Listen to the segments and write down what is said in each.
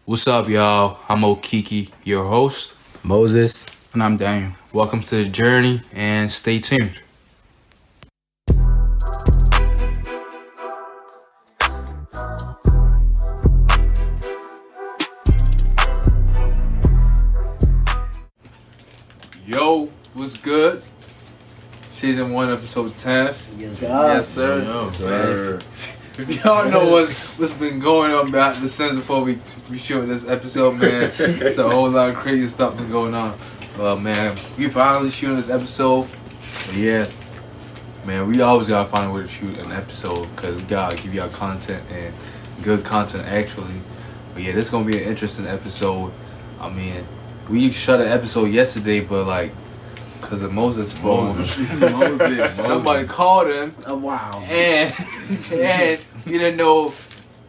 What's up, y'all? I'm Okiki, your host. Moses. And I'm Daniel. Welcome to the journey and stay tuned. Yo, what's good? Season 1, episode 10. Yes, sir. Yo, sir. If y'all know what's been going on behind the scenes before we shoot this episode, man, it's a whole lot of crazy stuff been going on. Well, man, we finally shooting this episode. So yeah, man, we always gotta find a way to shoot an episode because we gotta give y'all content and good content actually. But yeah, this is gonna be an interesting episode. I mean, we shot an episode yesterday, but like, because of Moses' phone, somebody called him. Oh, wow. And we didn't know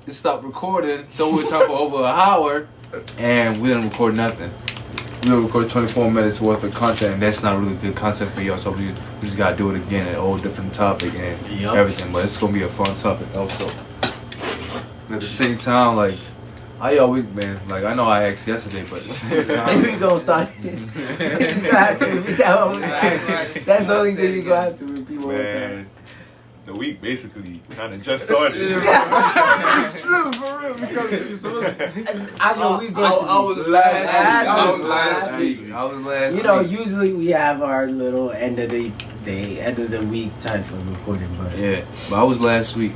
to stop recording, so we were talking for over an hour, and we didn't record nothing. We didn't record 24 minutes worth of content, and that's not really good content for y'all, so we just gotta do it again, a whole different topic and everything, but it's gonna be a fun topic also. And at the same time, like, how y'all week, man? Like, I know I asked yesterday, but at the same time... we gonna start. You gonna have to repeat that one. That's the only thing you gonna have to repeat one more time. The week basically kind of just started. It's true, for real. Because I know we go to... I was last week. You know, usually we have our little end of the week type of recording, but... Yeah, but I was last week.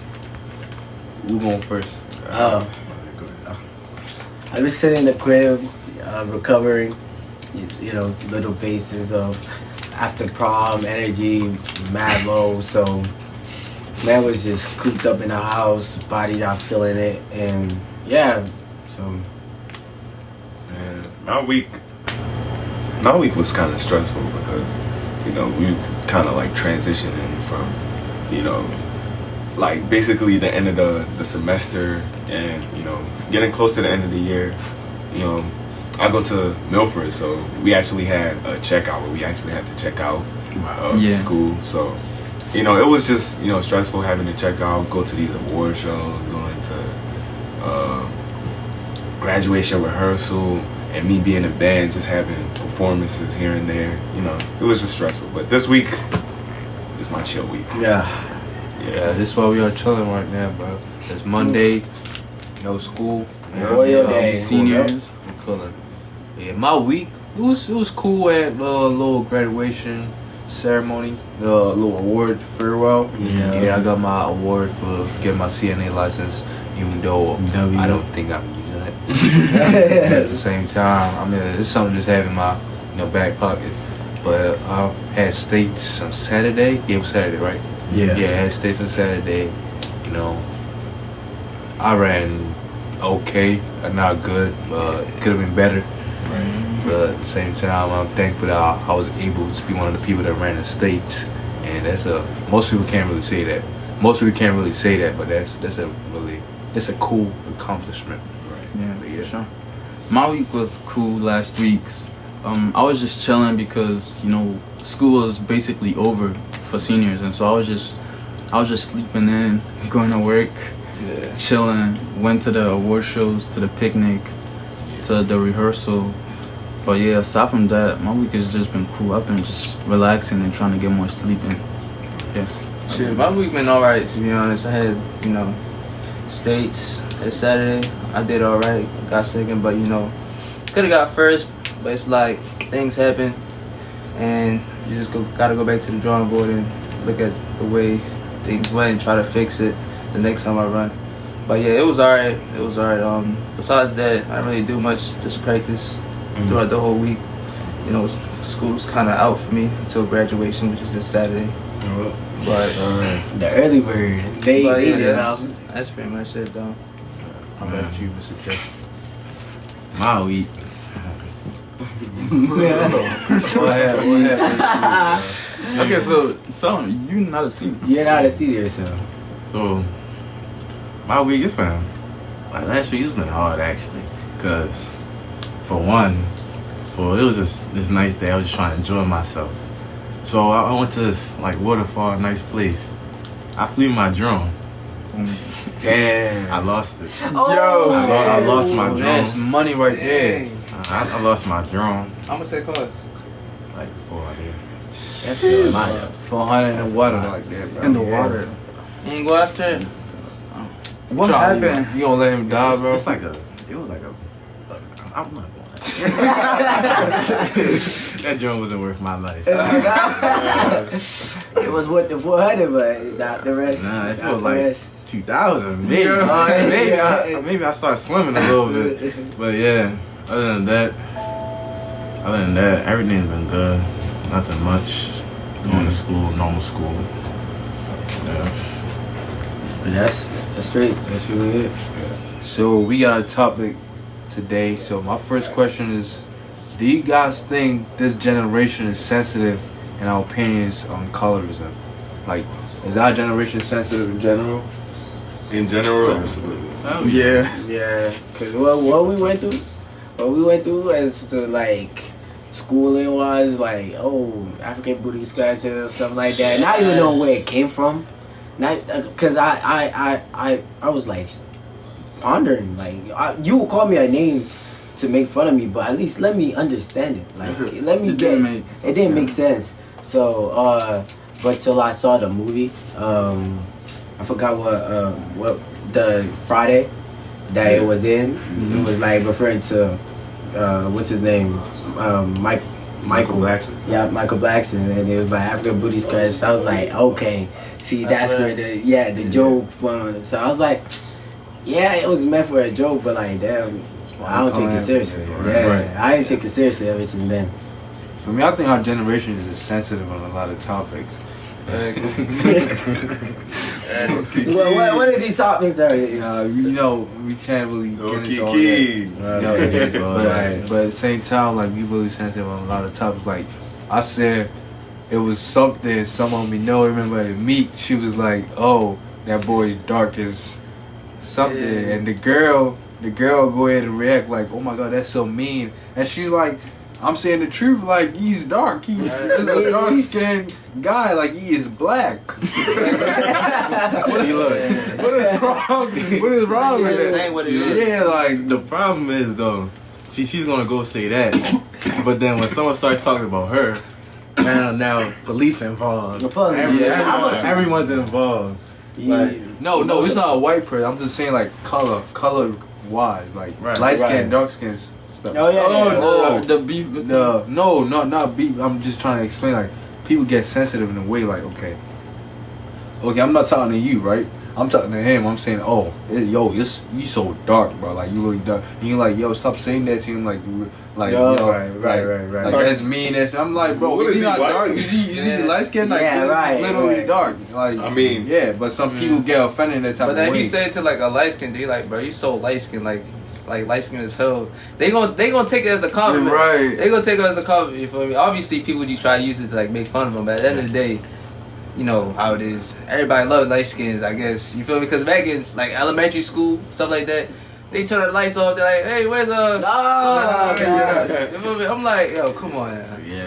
Who going first? I've been sitting in the crib, recovering, you know, little bases of after prom, energy, mad low, so man was just cooped up in the house, body not feeling it, and yeah, so. Man, my week was kind of stressful because, you know, we kind of like transitioning from, you know, like basically the end of the semester and, you know, getting close to the end of the year. You know, I go to Milford, so we actually had a checkout where we actually had to check out school. So, you know, it was just, you know, stressful having to check out, go to these award shows, going to graduation rehearsal, and me being in band, just having performances here and there. You know, it was just stressful. But this week is my chill week. Yeah, this is why we are chilling right now, bro. It's Monday, no school. Memorial Day. Seniors, I'm chilling. Yeah, my week, it was cool at a little graduation ceremony, a little award farewell. Yeah, I got my award for getting my CNA license, even though I don't think I'm using it. At the same time, I mean, it's something just having my back pocket. But I had states on Saturday. Yeah, it was Saturday, right? Yeah, I had states on Saturday. You know, I ran okay, not good, but could have been better. Right. But at the same time, I'm thankful that I was able to be one of the people that ran the states, and that's most people can't really say that. Most people can't really say that, but that's a cool accomplishment. Right. Yeah, for sure. My week was cool last week's. I was just chilling because, you know, school was basically over for seniors, and so I was just sleeping in, going to work, chilling, went to the award shows, to the picnic, to the rehearsal. But yeah, aside from that, my week has just been cool. I've been just relaxing and trying to get more sleep in. Yeah. Shit, my week been alright, to be honest. I had, you know, states that Saturday. I did alright, got second, but, you know, could have got first, but it's like things happen and you just gotta go back to the drawing board and look at the way things went and try to fix it the next time I run. But yeah, it was alright. Besides that, I didn't really do much, just practice throughout the whole week. You know, school's kind of out for me until graduation, which is this Saturday. But the early bird, that's pretty much it, though. How about you, Mr. Jesse? My week. What happened? Okay, so tell me, you're not a senior. You're not a senior, so. So, my week has been, like last week, it's been hard actually. Because, for one, so it was just this nice day. I was just trying to enjoy myself. So I went to this like waterfall, nice place. I flew my drone. Damn. I lost it. Oh, I lost my drone. That's money right there. I lost my drone How much that cost? like before I did. That's still mine. 400 in the water like that, bro. In the water. You ain't go after it? What Try, happened? You gonna let him die, bro? It's like it was like I'm not going. That drone wasn't worth my life. It was worth the 400, but not the rest. Nah, it not feels the like rest. 2000. Maybe, maybe I start swimming a little bit. But yeah, other than that, everything's been good. Nothing much. Going to school, normal school. Yeah. But that's straight. That's really it. So we got a topic today. So my first question is, do you guys think this generation is sensitive in our opinions on colorism? Like, is our generation sensitive in general? In general, absolutely. Yeah. Yeah, cause what we went through as to like schooling was like, oh, African booty scratchers and stuff like that. Not even know where it came from. Not cause I was like pondering like you would call me a name to make fun of me, but at least let me understand it. Like let me It get didn't make it didn't make sense. So but till I saw the movie, I forgot what the Friday that it was in. It was like referring to what's his name, Michael Blackson. Yeah, Michael Blackson, and it was like African booty scratch. So I was like, okay, see that's where the joke from. So I was like, yeah, it was meant for a joke, but like damn, I don't take it seriously. Yeah, I didn't take it seriously ever since then. For me, I think our generation is sensitive on a lot of topics. What are these topics that You know, we can't really get into all that. Kiki. But at the same time, like, we really sensitive on a lot of topics. Like, I said it was something someone we know, remember at Meek, she was like, oh, that boy dark as something. Yeah. And the girl go ahead and react like, oh my God, that's so mean. And she's like, I'm saying the truth, like, he's dark. He's a dark-skinned guy, like, he is black. What is wrong? What is wrong with that? Saying what it is. Yeah, like the problem is though, she's gonna go say that, but then when someone starts talking about her, now police involved. Everyone's involved. Like, No, it's not a white person. I'm just saying, like, color-wise, like, Right. light-skinned, dark-skinned stuff. Oh yeah. The beef. Not beef. I'm just trying to explain, like, people get sensitive in a way, like, okay, I'm not talking to you, right? I'm talking to him. I'm saying, oh, yo, you so dark, bro. Like, you really dark. And you're like, yo, stop saying that to him. Like, you know, right. Like, that's mean. I'm like, bro, What is is he he, not white? dark? Is he light skinned? Like, Yeah, right, literally right. dark. Like, I mean, yeah, but some people get offended in that type But of then if way. you say it to like a light skin, they like, bro, you so light skin, like light skin as hell. They gonna take it as a compliment. Right. They gonna take it as a compliment. You feel me? Obviously, people do try to use it to like make fun of them, but at the end of the day, you know how it is. Everybody loves light skins, I guess. You feel me? Because back in like elementary school, stuff like that, they turn the lights off. They're like, "Hey, where's You feel me? I'm like, yo, come on,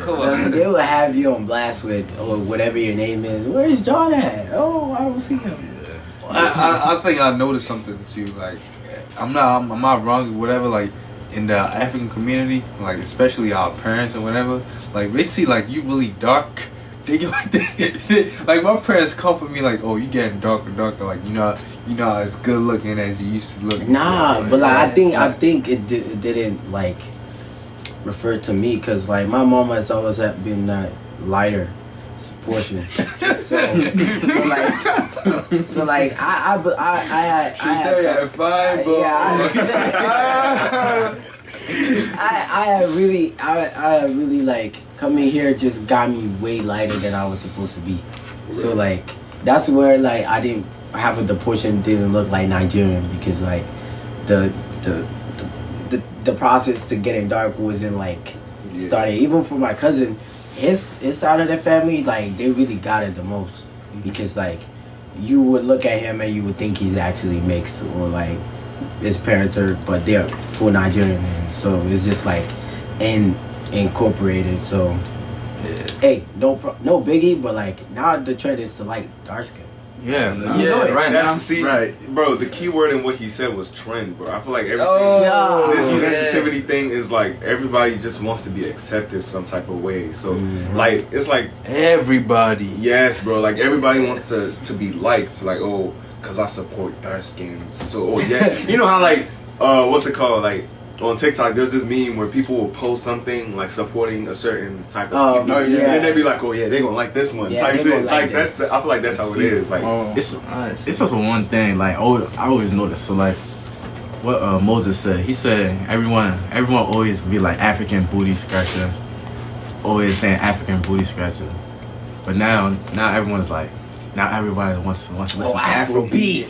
come on. They will have you on blast with or whatever your name is. Where's John at? Oh, I don't see him. I think I noticed something too. Like, I'm not wrong or whatever. Like, in the African community, like especially our parents or whatever, like they see like you really dark. They get like my parents comfort me like, oh, you getting darker, like you're not as good looking as you used to look. Nah, but like I think it didn't like refer to me because like my mom has always been that lighter portion. so like I had fine, but I really like coming here just got me way lighter than I was supposed to be. So like that's where like I didn't half of the portion didn't look like Nigerian because like the process to getting dark wasn't like started. Even for my cousin, his side of the family, like they really got it the most because like you would look at him and you would think he's actually mixed or like his parents are, but they're full Nigerian, and so it's just like incorporated. So hey, no biggie, but like now the trend is to like dark skin. Yeah, You know it. right now. Bro. The key word in what he said was trend, bro. I feel like everything. This Yeah. sensitivity thing is like everybody just wants to be accepted some type of way. So like it's like Everybody. yes, bro. Like everybody wants to be liked. Like oh, cause I support dark skins. So oh yeah, you know how like what's it called like. On TikTok, there's this meme where people will post something like supporting a certain type of people, and then they be like, "Oh yeah, they gonna like this one." Type shit. Like that's, I feel like that's how it is. Like it's also one thing. Like I always notice. So like what Moses said. He said everyone always be like African booty scratcher, always saying African booty scratcher. But now everyone's like. Now everybody wants to listen to Afrobeat.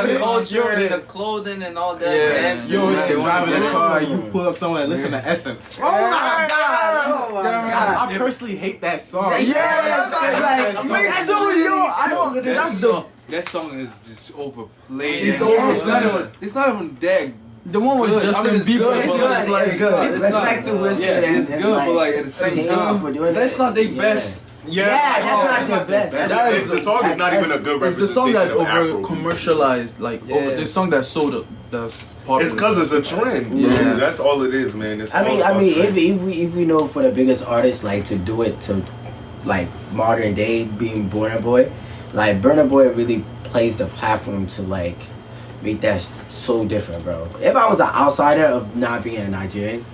The culture and the clothing and all that. Dancing. You're driving a car, you pull up somewhere and listen to Essence. Oh my god! I personally hate that song. That song is just overplayed. It's not even that. The one with Justin Bieber. It's good. Respect to Whisper. Yeah, it's good, but like at the same time, that's not their best. Yeah, that's not their best. the song is not even a good It's representation. the song that's of over Afro. commercialized, like over the song that's sold, that's popular. It's because it's a trend. Yeah. That's all it is, man. It's I mean, all about trends. if we know for the biggest artists like to do it to like modern day being Burna Boy, like Burna Boy really plays the platform to like make that so different, bro. If I was an outsider of not being a Nigerian,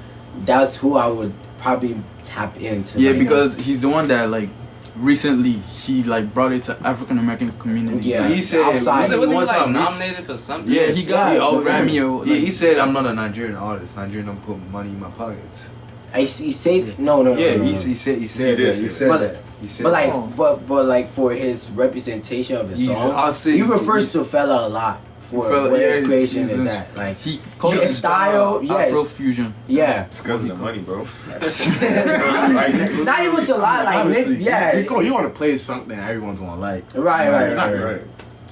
that's who I would probably tap into. Yeah, like, because he's the one that like recently he like brought it to African American community. Yeah, He said outside. Wasn't he one like time, nominated for something? Yeah, he got Yeah, a Grammy. Or, Yeah, like, he said I'm not a Nigerian artist. Nigerian don't put money in my pockets. he said no. Yeah, no. he said He that. did He say said that. that. He said But like, that. but like for his representation of his He's- song, I'll say- he refers to Fela a lot for Fela, what yeah, his creation he's is in- at. Like, he calls his his style, yes. Afro fusion. yeah, It's because of the money, bro. not even to lie, like Honestly, yeah, you want to play something everyone's gonna like. right. Right.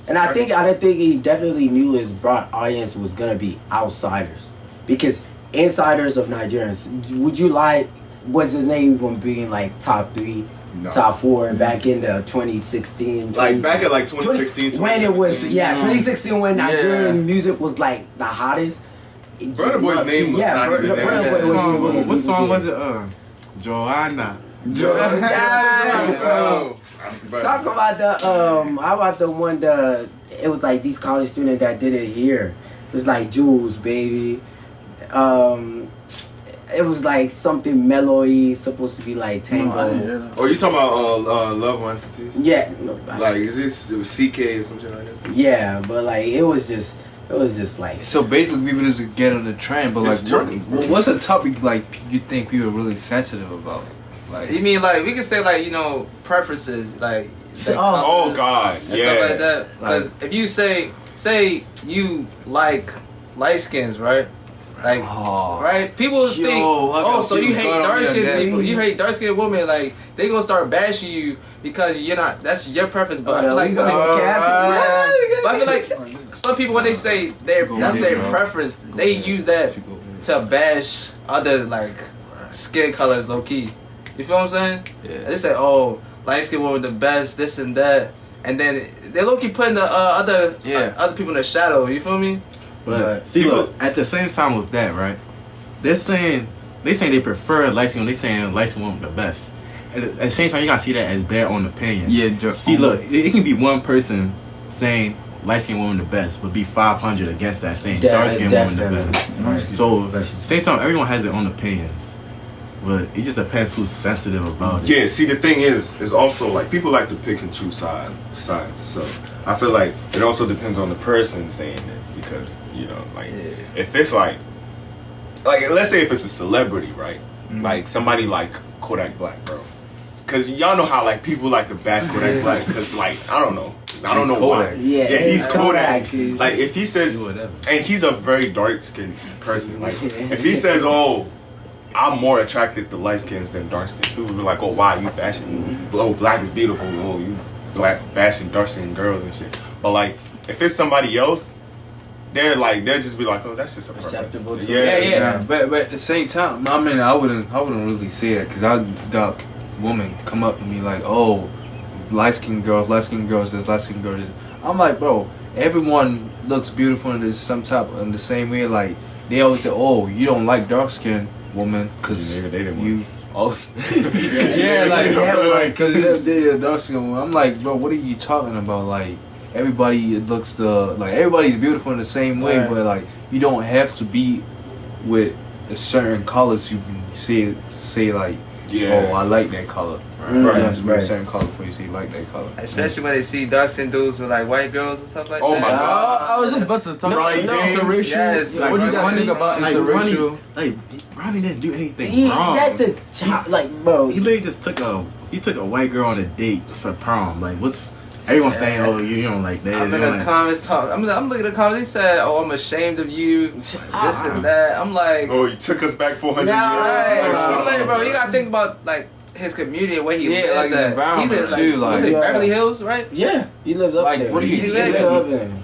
And I think he definitely knew his broad audience was gonna be outsiders, because insiders of Nigerians, would you like? Was his name even being like top 3, No. top 4 back in the 2016? Like back at like 2016, when it was 2016 when Nigerian Yeah. music was like the hottest. Burna Boy's name was not even there. Burna Boy wasn't even What song was yeah. it? Joanna. Bro. Talk about the how about the one it was like these college students that did it here. It was like Jules, baby. It was like something mellow-y, supposed to be like tango. Oh, you talking about Love Entity? Yeah, no, Like, is this CK or something like that? yeah, but like it was just like So basically, people just get on the trend, but like, It's trends, bro. what's a topic like you think people are really sensitive about? Like, You mean like we can say like preferences like Oh God, and stuff like yeah. that? Because if you say you like light skins, right? Like oh, right, people think I got so you people hate going on dark me on skinned that. people, you hate dark skinned women, like they gonna start bashing you because you're not. That's your preference, but I feel like. But I feel like some people when they say that's their preference, they use that to bash other like skin colors low key. You feel what I'm saying? Yeah. They say, oh, light skin women the best, this and that, and then they low key putting the other people in the shadow. You feel me? But see, look, at the same time with that, right? They saying they prefer light skin. They saying light skin women the best. At the same time, you gotta see that as their own opinion. Yeah. See, look, it can be one person saying light skin woman the best, but be 500 against that saying dark skin woman the best. So, same time, everyone has their own opinions, but it just depends who's sensitive about it. Yeah, see, the thing is also like people like to pick and choose sides. So I feel like it also depends on the person saying it, because like if it's like let's say if it's a celebrity, right? Like somebody like Kodak Black, bro. Cause y'all know how like people like to bash Kodak Black, cause like I don't know why. Yeah, he's Kodak. He's- Like if he says, Whatever. and he's a very dark skinned person. Like if he says, "Oh, I'm more attracted to light skins than dark skins," people be like, "Oh, why you bashing? Oh, black is beautiful. Oh, you black bashing dark skinned girls and shit." But like if it's somebody else, they'll just be like, "Oh, that's just a preference." Acceptable to Yeah. But at the same time, I mean, I wouldn't really say that, because I got women come up to me like, oh, light skinned girls, this, light skinned girls this. I'm like, bro, everyone looks beautiful in this in the same way. Like they always say, oh, you don't like dark skinned women because you. Oh, yeah, like because they're dark skinned women. I'm like, bro, what are you talking about? Like everybody's beautiful in the same way, but like you don't have to be with a certain colors. You can say like, oh, I like that color. Right. You have to be a certain color before you say you like that color. Especially when they see dark skinned dudes with like white girls and stuff like that. Oh my god! I was just about to talk about interracial. Yes, what do you guys think about interracial? Ronnie didn't do anything wrong. That's a child, like, bro. He literally just took a white girl on a date for prom. Like, what's everyone saying? Oh, you don't like that. I'm in the comments I'm looking at the comments. They said, "Oh, I'm ashamed of you." This and that. I'm like, oh, you took us back 400 years. I'm like, bro, you gotta think about like his community and where he lives like at. He's in too, like Beverly Hills, right? Yeah, he lives up there. What do you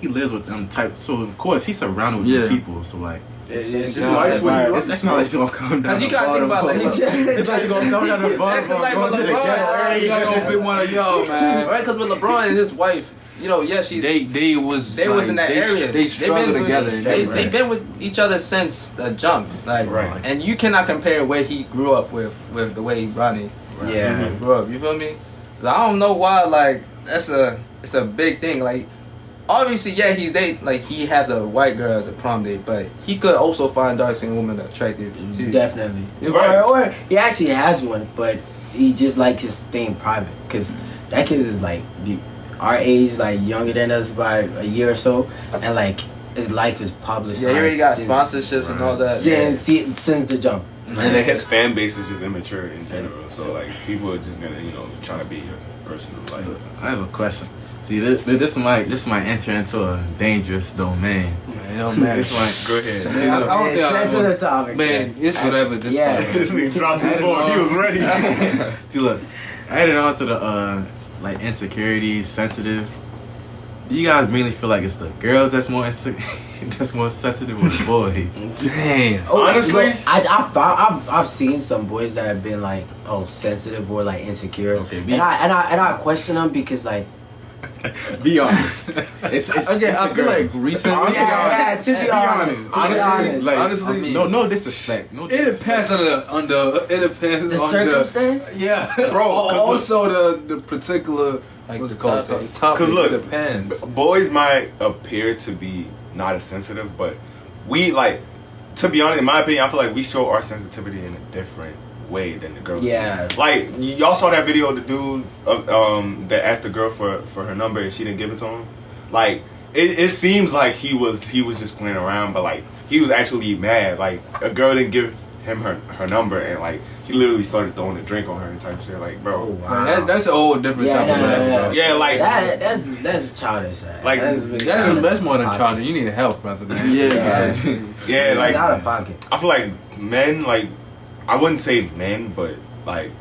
He lives with them type. So of course he's surrounded with them people. So like. It's nice when you It's not like it's gonna come down. Cause you gotta think about like it's like you gonna come down the bottom. Cause like with LeBron, you gonna be one of y'all, man. Right? Cause with LeBron and his wife, you know, they was in that area. They struggled together. They've been with each other since the jump, like, and you cannot compare where he grew up with the way Ronnie grew up. You feel me? So I don't know why like it's a big thing. Like obviously, he has a white girl as a prom date, but he could also find dark skinned women attractive too. Definitely, or he actually has one, but he just like his thing private because that kid is like our age, like younger than us by a year or so, and like his life is published. Yeah, he already got sponsorships and all that. Since the jump. And then his fan base is just immature in general, so like people are just gonna try to be your personal life. I have a question. See, this might enter into a dangerous domain. Man, it don't matter. Go ahead. That's the topic. Man, it's whatever. This nigga dropped his phone. He was ready. See, look, I added on to the like insecurities, sensitive. Do you guys mainly feel like it's the girls that's more sensitive, or the boys? Damn. Honestly, I've seen some boys that have been like sensitive or like insecure, and I question them because like. Be honest. It's okay. I feel like recently. To be honest. Honestly, no disrespect. No disrespect. It depends on the circumstance. Yeah, bro. Also the particular what's it called? Topic. Because look, it depends. Boys might appear to be not as sensitive, but we like. To be honest, in my opinion, I feel like we show our sensitivity in a different way than the girls. Yeah. Do. Like y'all saw that video of the dude that asked the girl for her number and she didn't give it to him. Like it seems like he was just playing around, but like he was actually mad. Like a girl didn't give him her number and like he literally started throwing a drink on her and type shit. Like, bro, man, that's a whole different type of mess. Yeah, like that's childish. Like that's more than childish. You need help, brother. Man. Yeah, like it's out of pocket. I feel like men, like I wouldn't say men, but like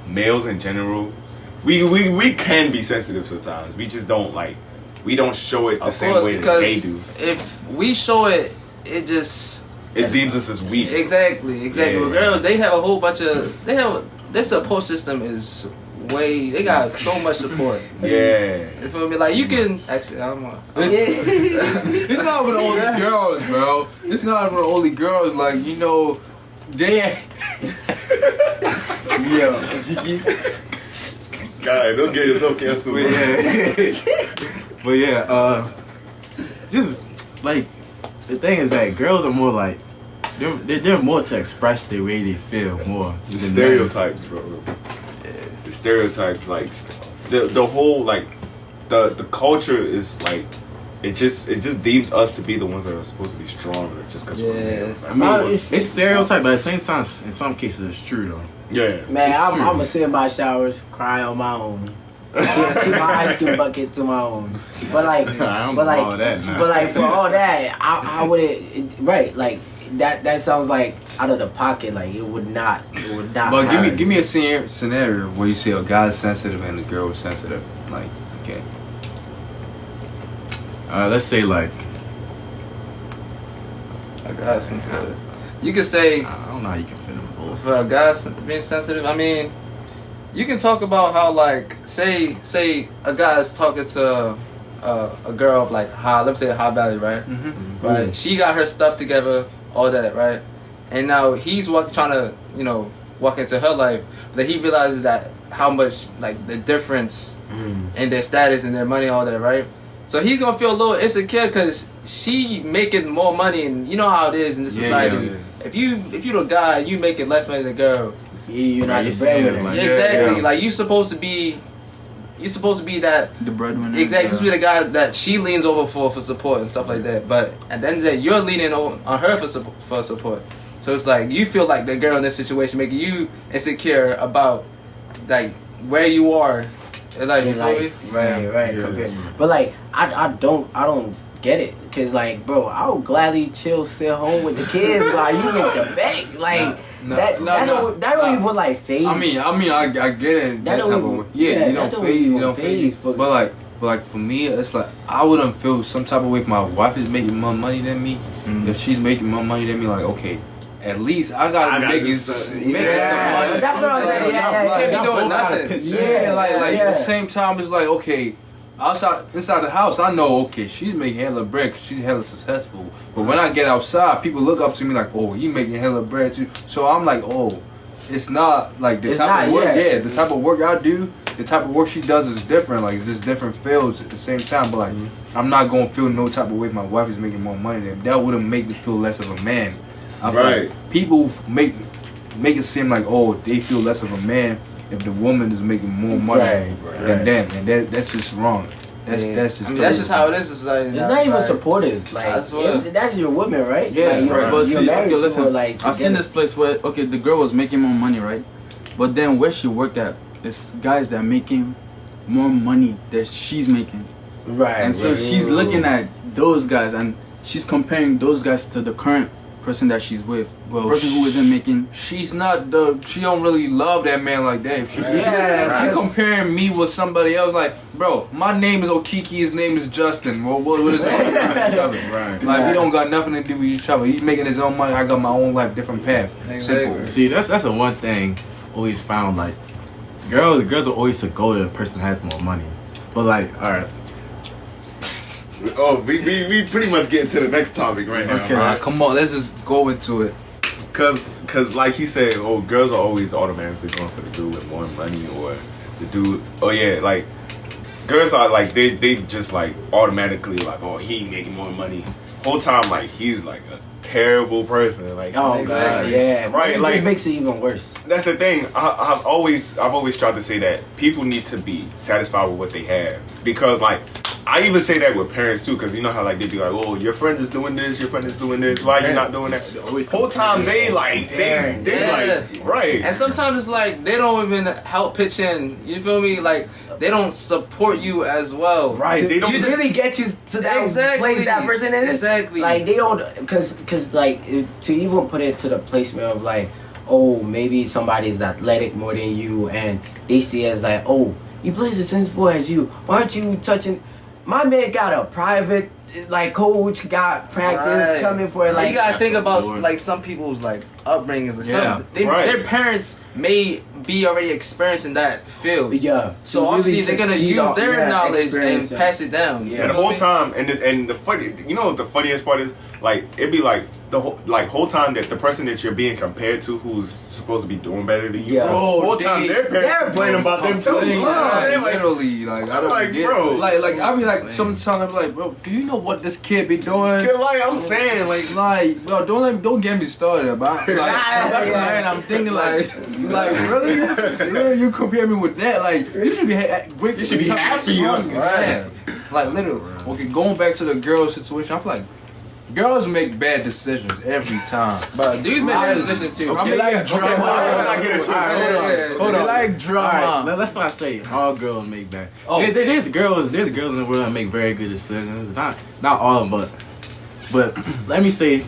males in general, we can be sensitive sometimes. We just don't we don't show it the same way that they do. If we show it, it deems us as weak. Exactly. Yeah. With girls, they have a whole bunch of their support system is they got so much support. Yeah. You feel me? Like you can actually it's not even only girls, bro. It's not even only girls. Like they. God, don't get yourself canceled. But yeah, just like the thing is that girls are more like they're more to express the way they feel more. The stereotypes, bro. The stereotypes, like the whole like the culture is like. It just deems us to be the ones that are supposed to be stronger just because we're males. I mean, it's stereotype, but at the same time, in some cases, it's true though. Yeah, man, I'm gonna sit in my showers, cry on my own, keep my ice cream bucket to my own. But like, for all that, I wouldn't. Right, like that sounds like out of the pocket. Like it would not. But give me a scenario where you see a guy's sensitive and a girl is sensitive. Like, okay. Let's say like a guy's sensitive. You could say I don't know how you can fit them both. For a guy being sensitive, I mean, you can talk about how like say a guy is talking to a girl of like high, let's say high value, right? Right. She got her stuff together, all that, right? And now he's trying to walk into her life, but he realizes that how much like the difference in their status and their money, all that, right? So he's gonna feel a little insecure because she making more money, and you know how it is in this society. If you the guy, you making less money than the girl. You're not the breadwinner. Like, exactly. Like you're supposed to be that the breadwinner. Exactly. You're supposed to be the guy that she leans over for support and stuff like that. But at the end of the day, you're leaning on her for support. So it's like you feel like the girl in this situation making you insecure about like where you are. Like, you feel me? Right. Yeah. But like, I don't get it, cause like, bro, I would gladly sit home with the kids while you make the bank. Like that don't even like phase. I mean, I get it. That type of way. Yeah, you don't phase. But like for me, it's like I wouldn't feel some type of way if my wife is making more money than me. If she's making more money than me, like okay. At least I gotta make some money. That's what I'm saying. Can't be doing nothing. Like at the same time, it's like okay, inside the house, I know okay, she's making hella bread, 'cause she's hella successful. But when I get outside, people look up to me like, oh, you making hella bread too. So I'm like, oh, it's not like the type of work. Yeah, the type of work I do, the type of work she does is different. Like it's just different fields at the same time. But like, I'm not gonna feel no type of way if my wife is making more money than that. Wouldn't make me feel less of a man. I feel like people make it seem like they feel less of a man if the woman is making more money than them, and that's just wrong. That's just how it is. It's like it's not even supportive. Like that's your woman, right? Yeah, like, but you're see, married okay, listen, to her, like I've seen this place where the girl was making more money, right? But then where she worked at, it's guys that are making more money that she's making. Right. And so she's looking at those guys and she's comparing those guys to the current person that she's with. Well, person who isn't making. She don't really love that man like that. If she comparing me with somebody else, like, bro, my name is Okiki, his name is Justin. Well, what is that? Each other, right? Like, we don't got nothing to do with each other. He's making his own money. I got my own life, different path. Simple. See, that's the one thing always found. Like, girls will always go to the person that has more money. But like, all right. Oh, we pretty much getting to the next topic right now. Okay, right, come on, let's just go into it. Cause like he said, girls are always automatically going for the dude with more money or the dude. Oh yeah, like girls are like they just like automatically like he making more money. Whole time like he's like a terrible person. Like God, yeah, right. Like it makes it even worse. That's the thing. I've always tried to say that people need to be satisfied with what they have, because like I even say that with parents too, because you know how like they be like, oh, your friend is doing this, your friend is doing this, why are you not doing that? Whole time they like right. And sometimes it's like they don't even help pitch in. You feel me? Like they don't support you as well. Right. They don't really get you to that place that person is. Exactly. Like they don't, cause like to even put it to the placement of like, oh, maybe somebody's athletic more than you, and they see it as like, oh, he plays the same sport as you. Why aren't you touching? My man got a private like coach, got practice coming for it. Like you gotta think about like some people's like upbringings. Like their parents may be already experiencing that field. Yeah. So obviously they're gonna use their knowledge and pass it down. Yeah. And the whole time, and the funny, you know what the funniest part is? Like it'd be like the whole time that the person that you're being compared to, who's supposed to be doing better than you, whole time their parents complaining about them too. Literally, like I don't get, bro. Like I be like sometimes I be like, bro, do you know what this kid be doing? Like I'm saying, like bro, don't get me started about. I'm thinking like really, you compare me with that? Like you should be grateful. You should be happy, right? Like literally. Okay, going back to the girl situation, I feel like girls make bad decisions every time. But dudes make bad decisions too. They like drama. Let's not get into it. Hold on. They like drama. Right, let's not say all girls make bad. There's girls in the world that make very good decisions. Not all of them, but let me say,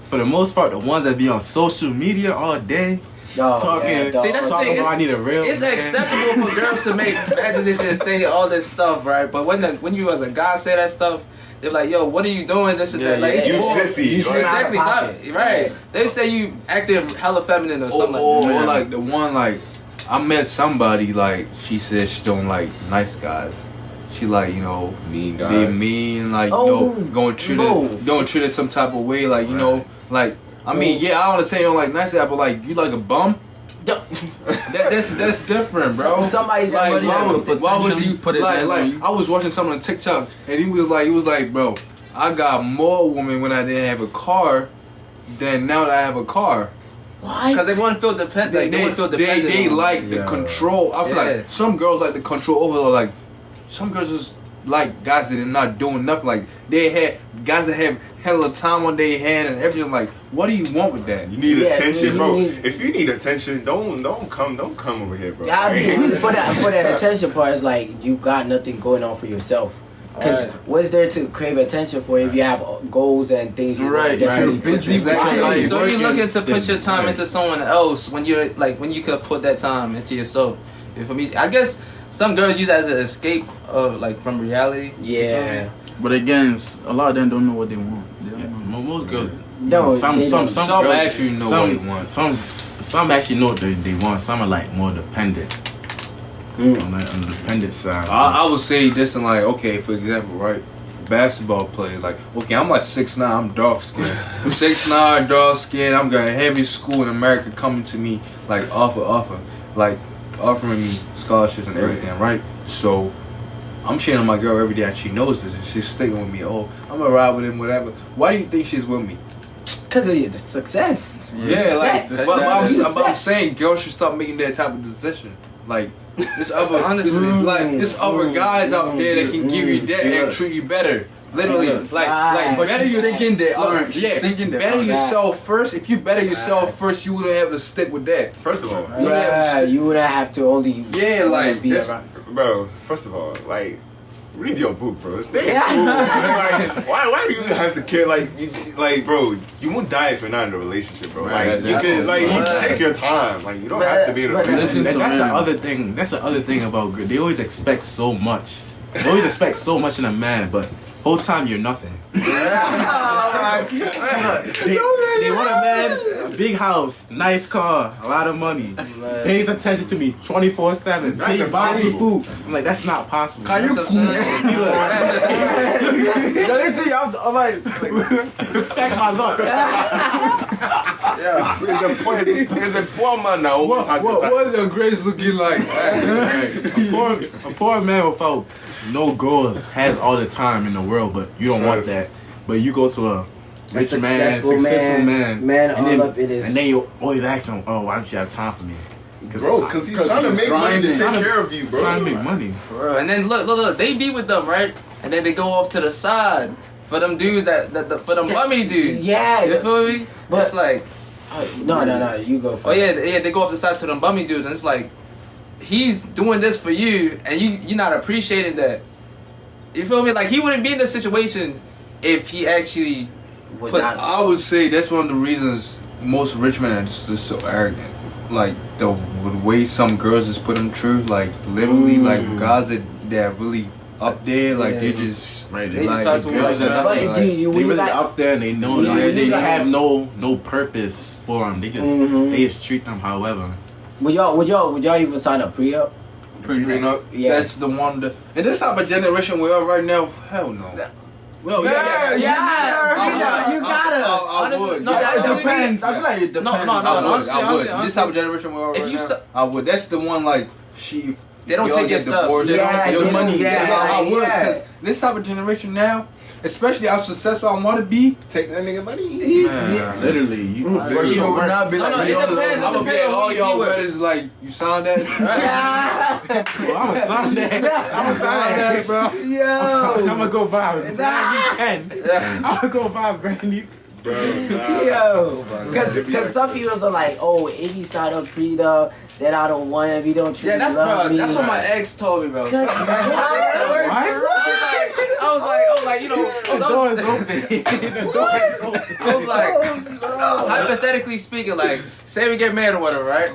for the most part, the ones that be on social media all day. Talking See, that's the thing. I need a real. It's acceptable for girls to make bad decisions and say all this stuff, right? But when you as a guy say that stuff, they're like, "Yo, what are you doing?" This and that. Like, you sissy. Exactly. Right. They say you acting hella feminine or something. Or like the one like I met somebody like she said she don't like nice guys. She like mean guys. being mean, like going treat it some type of way, like like I mean I don't say you don't like nice guys, but like you like a bum. That's different, bro. Somebody's like why would you put it like I was watching something on TikTok and he was like, bro, I got more women when I didn't have a car than now that I have a car. Why? Because they want to feel dependent. They like the control. I feel like some girls like the control over. Like some girls just like guys that are not doing nothing. Like they had guys that have hella time on their hand and everything. Like, what do you want with that? You need attention, bro. If you need attention, don't come over here, bro. I mean, for that attention part, it's like you got nothing going on for yourself. Because what's there to crave attention for if you have goals and things you right? You're busy with your life. So you're looking to put your time into someone else when you're when you could put that time into yourself. For me, I guess some girls use it as an escape of from reality. Yeah. But again, a lot of them don't know what they want. They don't know. Most girls. Some girls actually know what they want. Some actually know what they want. Some are like more dependent. On the dependent side. I would say this and like, okay, for example, right? Basketball players, like, okay, I'm like 6'9", I'm dark skinned. 6'9", dark skinned, I'm going to heavy school in America coming to me, like, offering me scholarships and everything, right? So, I'm cheating on my girl every day and she knows this and she's sticking with me. Oh, I'm going to ride with him, whatever. Why do you think she's with me? Because of the success. Yeah, like, but I'm saying girls should stop making that type of decision. Like, there's other guys out there that can give you that and treat you better. Literally, like better you thinking they aren't. Yeah, better yourself first. If you better yourself first, you wouldn't have to stick with that. First of all, you wouldn't have to only be around. Bro, first of all, like, read your book, bro. Stay in school. Like, why do you have to care? Like, bro, you won't die if you're not in a relationship, bro. Like, you take your time. Like, you don't have to be in a relationship. That's the other thing. That's the other thing about girls. They always expect so much. They always expect so much in a man, but whole time you're nothing. They want a man, a big house, nice car, a lot of money, pays attention to me 24/7, buys me food. I'm like, that's not possible. Can you I'm like, pack my lunch. It's a poor man now. What is your grades looking like? A poor man without no goals has all the time in the world, but you don't want that. But you go to a rich successful man, and then you always ask him, "Oh, why don't you have time for me?" Because he's trying to make money to take care of you, bro. Trying to make money, bro. And then look, they be with them, right? And then they go off to the side for them dudes for them bummy dudes. Yeah, you feel me? But it's like, no, you go first. Oh yeah, they go off the side to them bummy dudes, and it's like, he's doing this for you, and you're not appreciating that. You feel me? Like, he wouldn't be in this situation if he actually was. I would say that's one of the reasons most rich men are just so arrogant. Like the way some girls just put them through, like literally, like guys that really up there, like they just they just start to realize that they really up there and they know they have no purpose for them. They just treat them however. Would y'all even sign a pre-up? Prenup? Yeah. That's the one. And this type of generation we are right now, hell no. Well, you gotta. I would. No, it depends. I feel like it depends. I would. This type of generation we are right now, I would. That's the one like they don't take your stuff. Your money. I would, because this type of generation now, especially how successful I want to be, take that nigga money. Literally, you would not be like. No, it depends. I'm gonna be all y'all brothers like, you signed that? Well, I'm gonna sign that. Bro. Yo, I'm gonna go buy a brand new pen. I'm gonna go buy a brand new. Yo, because some people are like, oh, if you sign up pre-up, then I don't want it. If you don't treat me, that's what my ex told me, bro. I was like, you know, the door is open. I was like, hypothetically speaking, like, say we get married or whatever, right?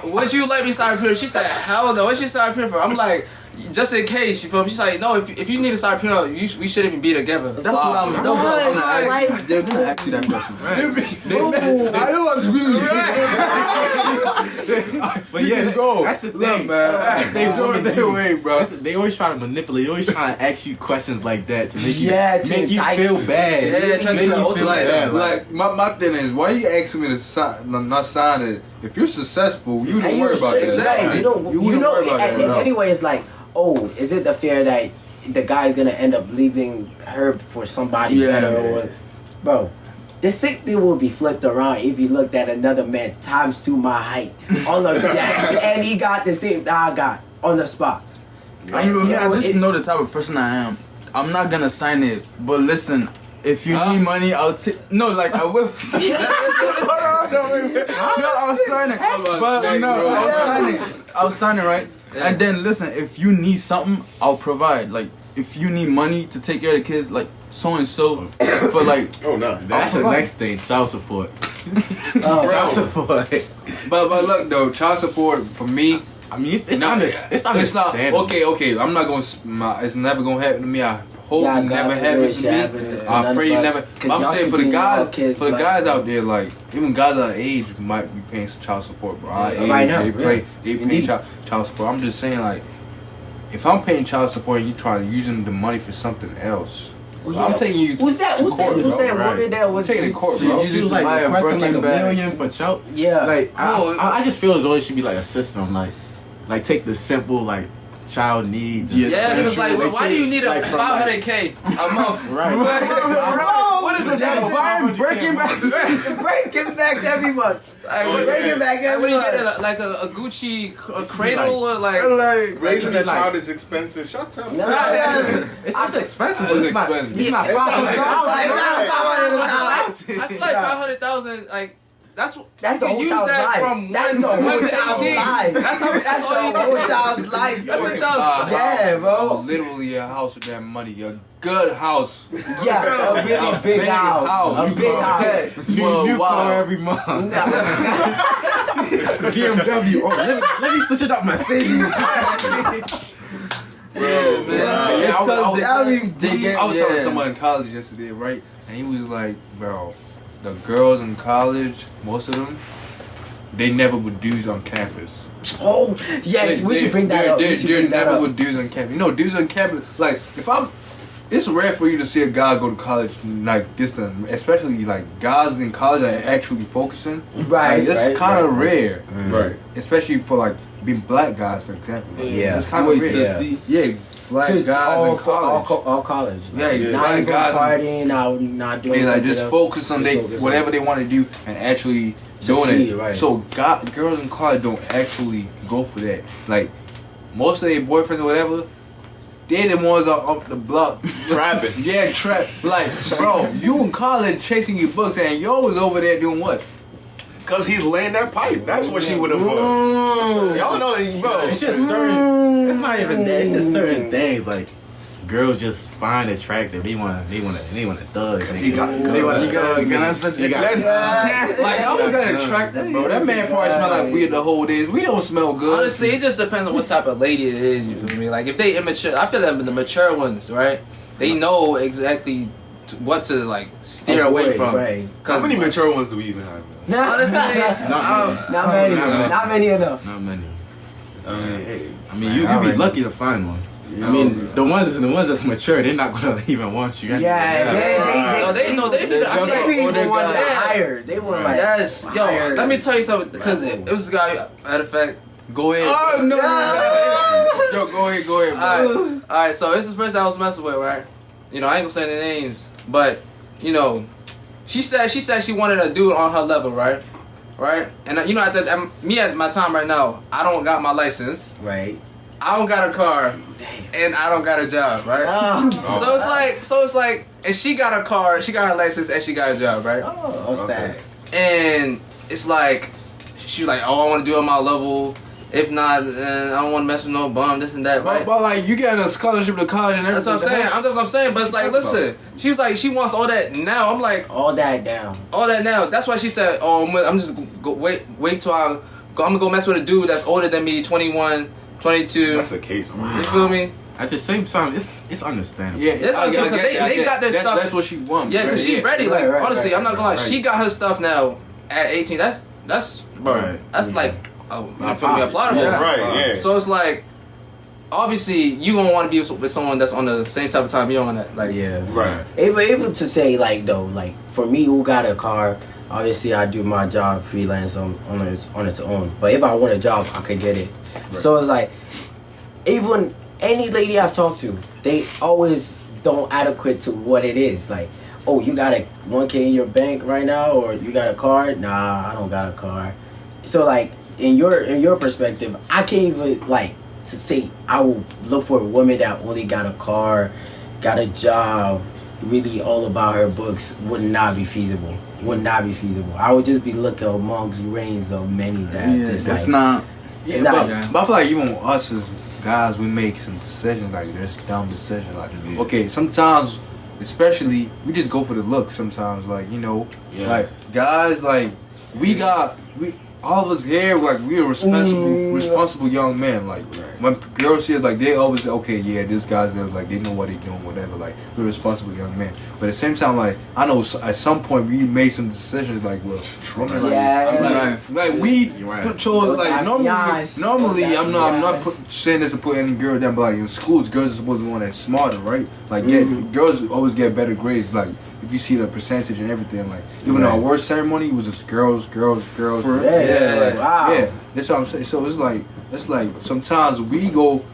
Would you let me sign a pre? She said, hell no. What she sign a pre for? I'm like, just in case, you feel me? She's like, no, if you need to start prenup, we shouldn't even be together. That's what I'm gonna ask. They're gonna ask you that question. I know what's really But yeah, go. That's the Look, thing, man. They doing their way, bro. They always try to manipulate. They always trying to ask you questions like that to make you to make you feel bad. Yeah, trying to Make get you the feel ultimate. bad. Like my thing is, why you asking me to sign, not sign it? If you're successful, you don't And worry about that. Exactly. You wouldn't know, worry about that. and anyway, it's like, oh, is it the fear that the guy's gonna end up leaving her for somebody better? Or, bro, the sick thing will be flipped around if you looked at another man times 2 my height on the jacks, and he got the same that I got on the spot. I just know the type of person I am. I'm not gonna sign it, but listen, if you need money, I'll take. No, like I will. No, I'll sign it. But no, I'll sign it, right? Yeah. And then listen, if you need something, I'll provide. Like if you need money to take care of the kids, like so and so, for like. Oh no, That's the next thing. Child support. Oh, Child support. But look though, child support for me. I mean, it's not. not. Okay. I'm not gonna. It's never gonna happen to me. I hope Yeah, it never God happens to forbid me. shit happen to I none pray of it us, never. 'cause But I'm y'all saying should for the be all guys, kids, for the like- guys out there, like even guys our age might be paying child support, bro. Our age, Right now, they pay Indeed. child support. I'm just saying, like, if I'm paying child support and you try to use the money for something else, I'm taking you. Who's that? to Who's court, that? Who's bro. that woman that I'm was taking it to court, She bro. was like buy a requesting like Birkin $1 bag. million for child. Yeah. Like I just feel as though it should be like a system. Like take the simple like child needs. and Yeah, because stuff. like, why do you need a Like, from, like- 500K a month? Right. Bro, What is that? Buying breaking back? breaking back every month. Breaking back Like, what every do you get? month. Like a Gucci cradle or like? raising a like- child is expensive. Shut up. It's expensive. It's It's not. expensive. It's not It's not $500. I feel like 500,000. Like that's That's you the can whole use child's that life. from That's 1 the to whole child's 18. life. That's all you the whole need. child's life. That's the child's. Yeah, bro. Literally a house with that money, a good house. Yeah, a really big house. house. A big house. You car every month. BMW. Oh, let me switch it up, Mercedes. Yeah, I was talking to yeah. someone in college yesterday, right? And he was like, bro, the girls in college, most of them, they never would dudes on campus. Oh, yes, we should bring that up. We should They're bring that never up. with dudes on campus. You know, dudes on campus, like, it's rare for you to see a guy go to college like this, especially like guys in college that are actually focusing. Right, Like, it's right, kind of right. rare. Right. Especially for like being black guys, for example. Like, Yeah. it's kind of rare. Yeah. Yeah, black guys in college. All college. Yeah, Yeah. Not black even guys. partying, not doing. They like something just else. focus on Just focus whatever on they want to do and actually doing Succeed, it. right. So girls in college don't actually go for that. Like most of their boyfriends or whatever, they the ones up the block Trapping. Yeah, trap. Like, bro, you in college chasing your books and yo was over there doing what? Cause he's laying that pipe. That's what she would have put. Y'all know that, bro. It's just certain. It's not even that. It's just certain things like girls just find attractive. They want a thug. Cause he got They want good. you got. Can I touch it? Like, I was that attractive, bro. That man probably smell like weed the whole day. We don't smell good. Honestly, it just depends on what type of lady it is. You feel me? Like if they immature, I feel that the mature ones, right? They know exactly what to like steer away from. Right. How many mature ones do we even have? Honestly, Not many. Not many enough. Not many. Hey, I mean, you be lucky to find one. I mean, the ones that's mature, they're not gonna even want you. No, they know they need. I feel like They older even want guys. higher. They want like. Yes, yo. higher. Let me tell you something because it was a guy. Matter of fact, Go ahead. oh no. Yo, go ahead, bro. Alright, so this is the person I was messing with, right? You know, I ain't gonna say the names, but you know, she said she wanted a dude on her level, right? Right? And you know, me at my time right now, I don't got my license, Right. I don't got a car, and I don't got a job, right? So it's like, and she got a car, she got her license, and she got a job, right? What's that? And it's like, she was like, oh, I want to do it on my level. If not, then I don't want to mess with no bum, this and that, right? But like, you getting a scholarship to college and That's everything. what I'm saying. That's what I'm saying. But it's like, listen, she was like, she wants all that now. I'm like, All that down. all that now. That's why she said, oh, I'm just wait till I'm gonna go mess with a dude that's older than me, 21, 22. That's a case. You feel me? At the same time, it's understandable. Yeah, It's understandable, 'cause they got their stuff. That's what she wants. Yeah, because she ready. Like, Right, honestly, right, I'm not gonna lie. right. She got her stuff now at 18. That's bro. Right. That's like, you feel me? Applaudable. Yeah. Right, yeah. So it's like, obviously, you gonna want to be with someone that's on the same type of time you're on. That, like, Yeah. Right. Able to say like though, like for me who got a car, obviously I do my job freelance on its own. But if I want a job, I could get it. Right. So it's like even any lady I've talked to, they always don't adequate to what it is. Like, oh, you got a 1K in your bank right now, or you got a car? Nah, I don't got a car. So like in your perspective, I can't even like to say I will look for a woman that only got a car, got a job, really all about her books would not be feasible. Would not be feasible. I would just be looking amongst reigns of many that just That's like, not. it's Yeah, not. but I feel like even us as guys, we make some decisions like there's dumb decisions. Like, okay, sometimes, especially, we just go for the look. Sometimes, like Yeah. like guys, like we all of us here, like we are responsible young men. Like when girls here, like they always say, okay, yeah, this guy's like they know what they're doing, whatever. Like we're responsible young men. But at the same time, like I know at some point we made some decisions, like well, like we chose like normally I'm not saying this to put any girl down, but like in schools, girls are supposed to be one that's smarter, right? Like girls always get better grades, like. If you see the percentage and everything, like even our award ceremony, it was just girls. Wow. Yeah, that's what I'm saying. So it's like sometimes we go,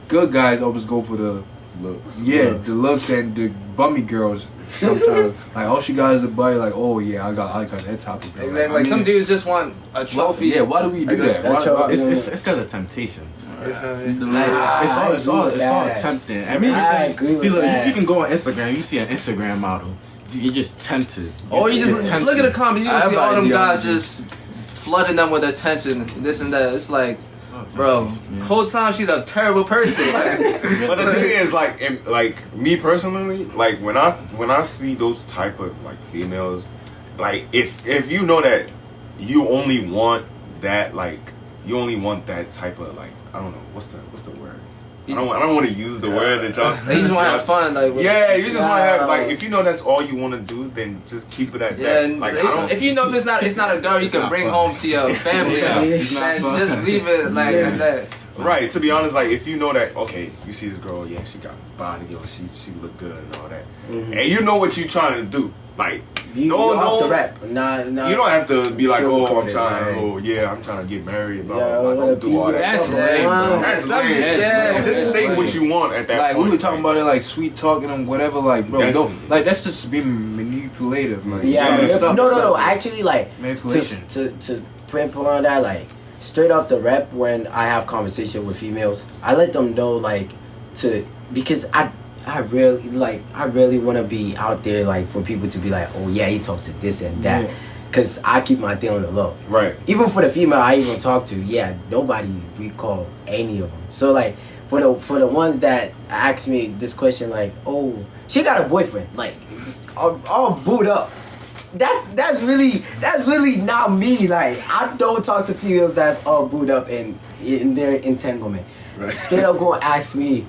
good guys always go for the Looks. the looks and the bummy girls. Sometimes like all she got is a body. Like oh yeah, I got that type of girl. exactly. Like some dudes just want a trophy. Yeah, why do we do that? Why- It's because of temptations. It's all tempting. I mean, I agree see, with look, that. you can go on Instagram. You see an Instagram model, you're just tempted. Or you You're just tempted. look at the comments. You I can see have all them guys ideology. just flooding them with attention, this and that. It's like, It's all bro, temptation. whole time she's a terrible person. But the thing is, like me personally, like when I see those type of like females, like if you know that you only want that type of like I don't know what's the word. I don't want to use the word that y'all. They just want to have fun, like Yeah, you just want to have like if you know that's all you want to do, then just keep it at yeah. that. And Like if you know it's not a girl you can not bring fun. home to your family, Yeah, man, it's not fun. just leave it like that. right. To be honest, like if you know that okay, you see this girl, yeah, she got this body, or she look good and all that, and you know what you trying to do, like You off the rap. Nah. You don't have to be like, oh, I'm Sugarcoat it, trying, right. oh yeah, I'm trying to get married, blah Yeah, blah blah. Don't do all that. That's bro. lame, bro. That's lame. Yeah. Just say lame. what you want at that Like point. we were talking about it, like sweet talking and whatever. Like bro, Definitely. like that's just being manipulative. Like Yeah. stuff, No. stuff. Actually, like Manipulation. to pinpoint on that, like straight off the rep, when I have conversation with females, I let them know like because I really want to be out there like for people to be like, oh yeah, he talked to this and that, because I keep my thing on the low. Right. Even for the female I even talk to, yeah, nobody recall any of them. So like for the ones that ask me this question, like, oh, she got a boyfriend, like all booed up. That's really not me. Like I don't talk to females that's all booed up in their entanglement. Right. Straight up gonna ask me,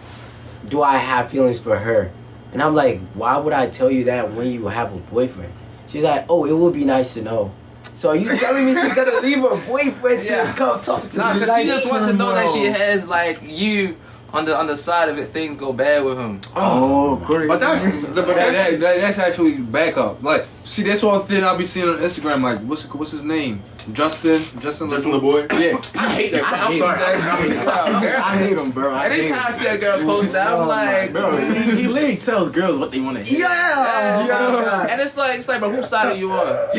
do I have feelings for her? And I'm like, why would I tell you that when you have a boyfriend? She's like, oh, it would be nice to know. So are you telling me she's gonna leave her boyfriend to come talk to Nah, me? because she just wants to know that she turmoil. has like you on the side of it. Things go bad with him. Oh, great. But that's actually backup. Like, see, that's one thing I'll be seeing on Instagram. Like, what's his name? Justin LeBoy. Yeah, I hate that. I'm sorry. I hate him, bro. Anytime I see a girl post that, I'm like, Bro, he literally tells girls what they want to hear. Yeah. and it's like, bro, whose side are you on?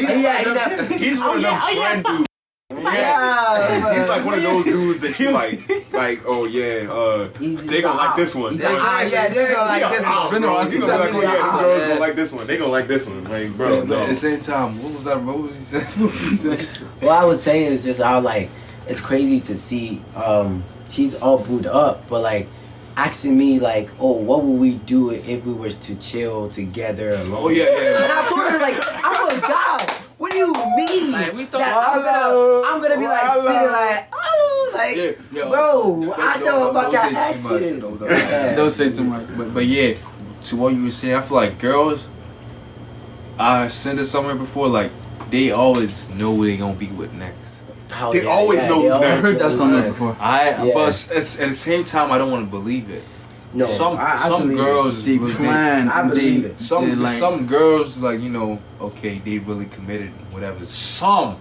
He's one of them trend dudes. Yeah. He's like one of those dudes that you like, oh yeah, they gonna like this one. They're gonna like this one. You gonna be like, oh yeah, them girls gonna like this one. They gonna like this one. Like, bro, But at no. the same time, what was he saying? What was he saying? What I would say is just how like it's crazy to see she's all booed up, but like asking me like, oh, what would we do if we were to chill together alone? Oh yeah. And I told her like, I'm a guy. What do you mean? Like, we thought- that I'm gonna be like sitting like, oh, like, bro, I know about that action. Don't say too much. But yeah, to what you were saying, I feel like girls, I said it somewhere before, like, they always know who they gonna be with next. They always know who's next. I heard that somewhere before. But at the same time, I don't want to believe it. No, some girls they plan. I believe it. Some girls, like, you know, okay, they really committed, whatever. Some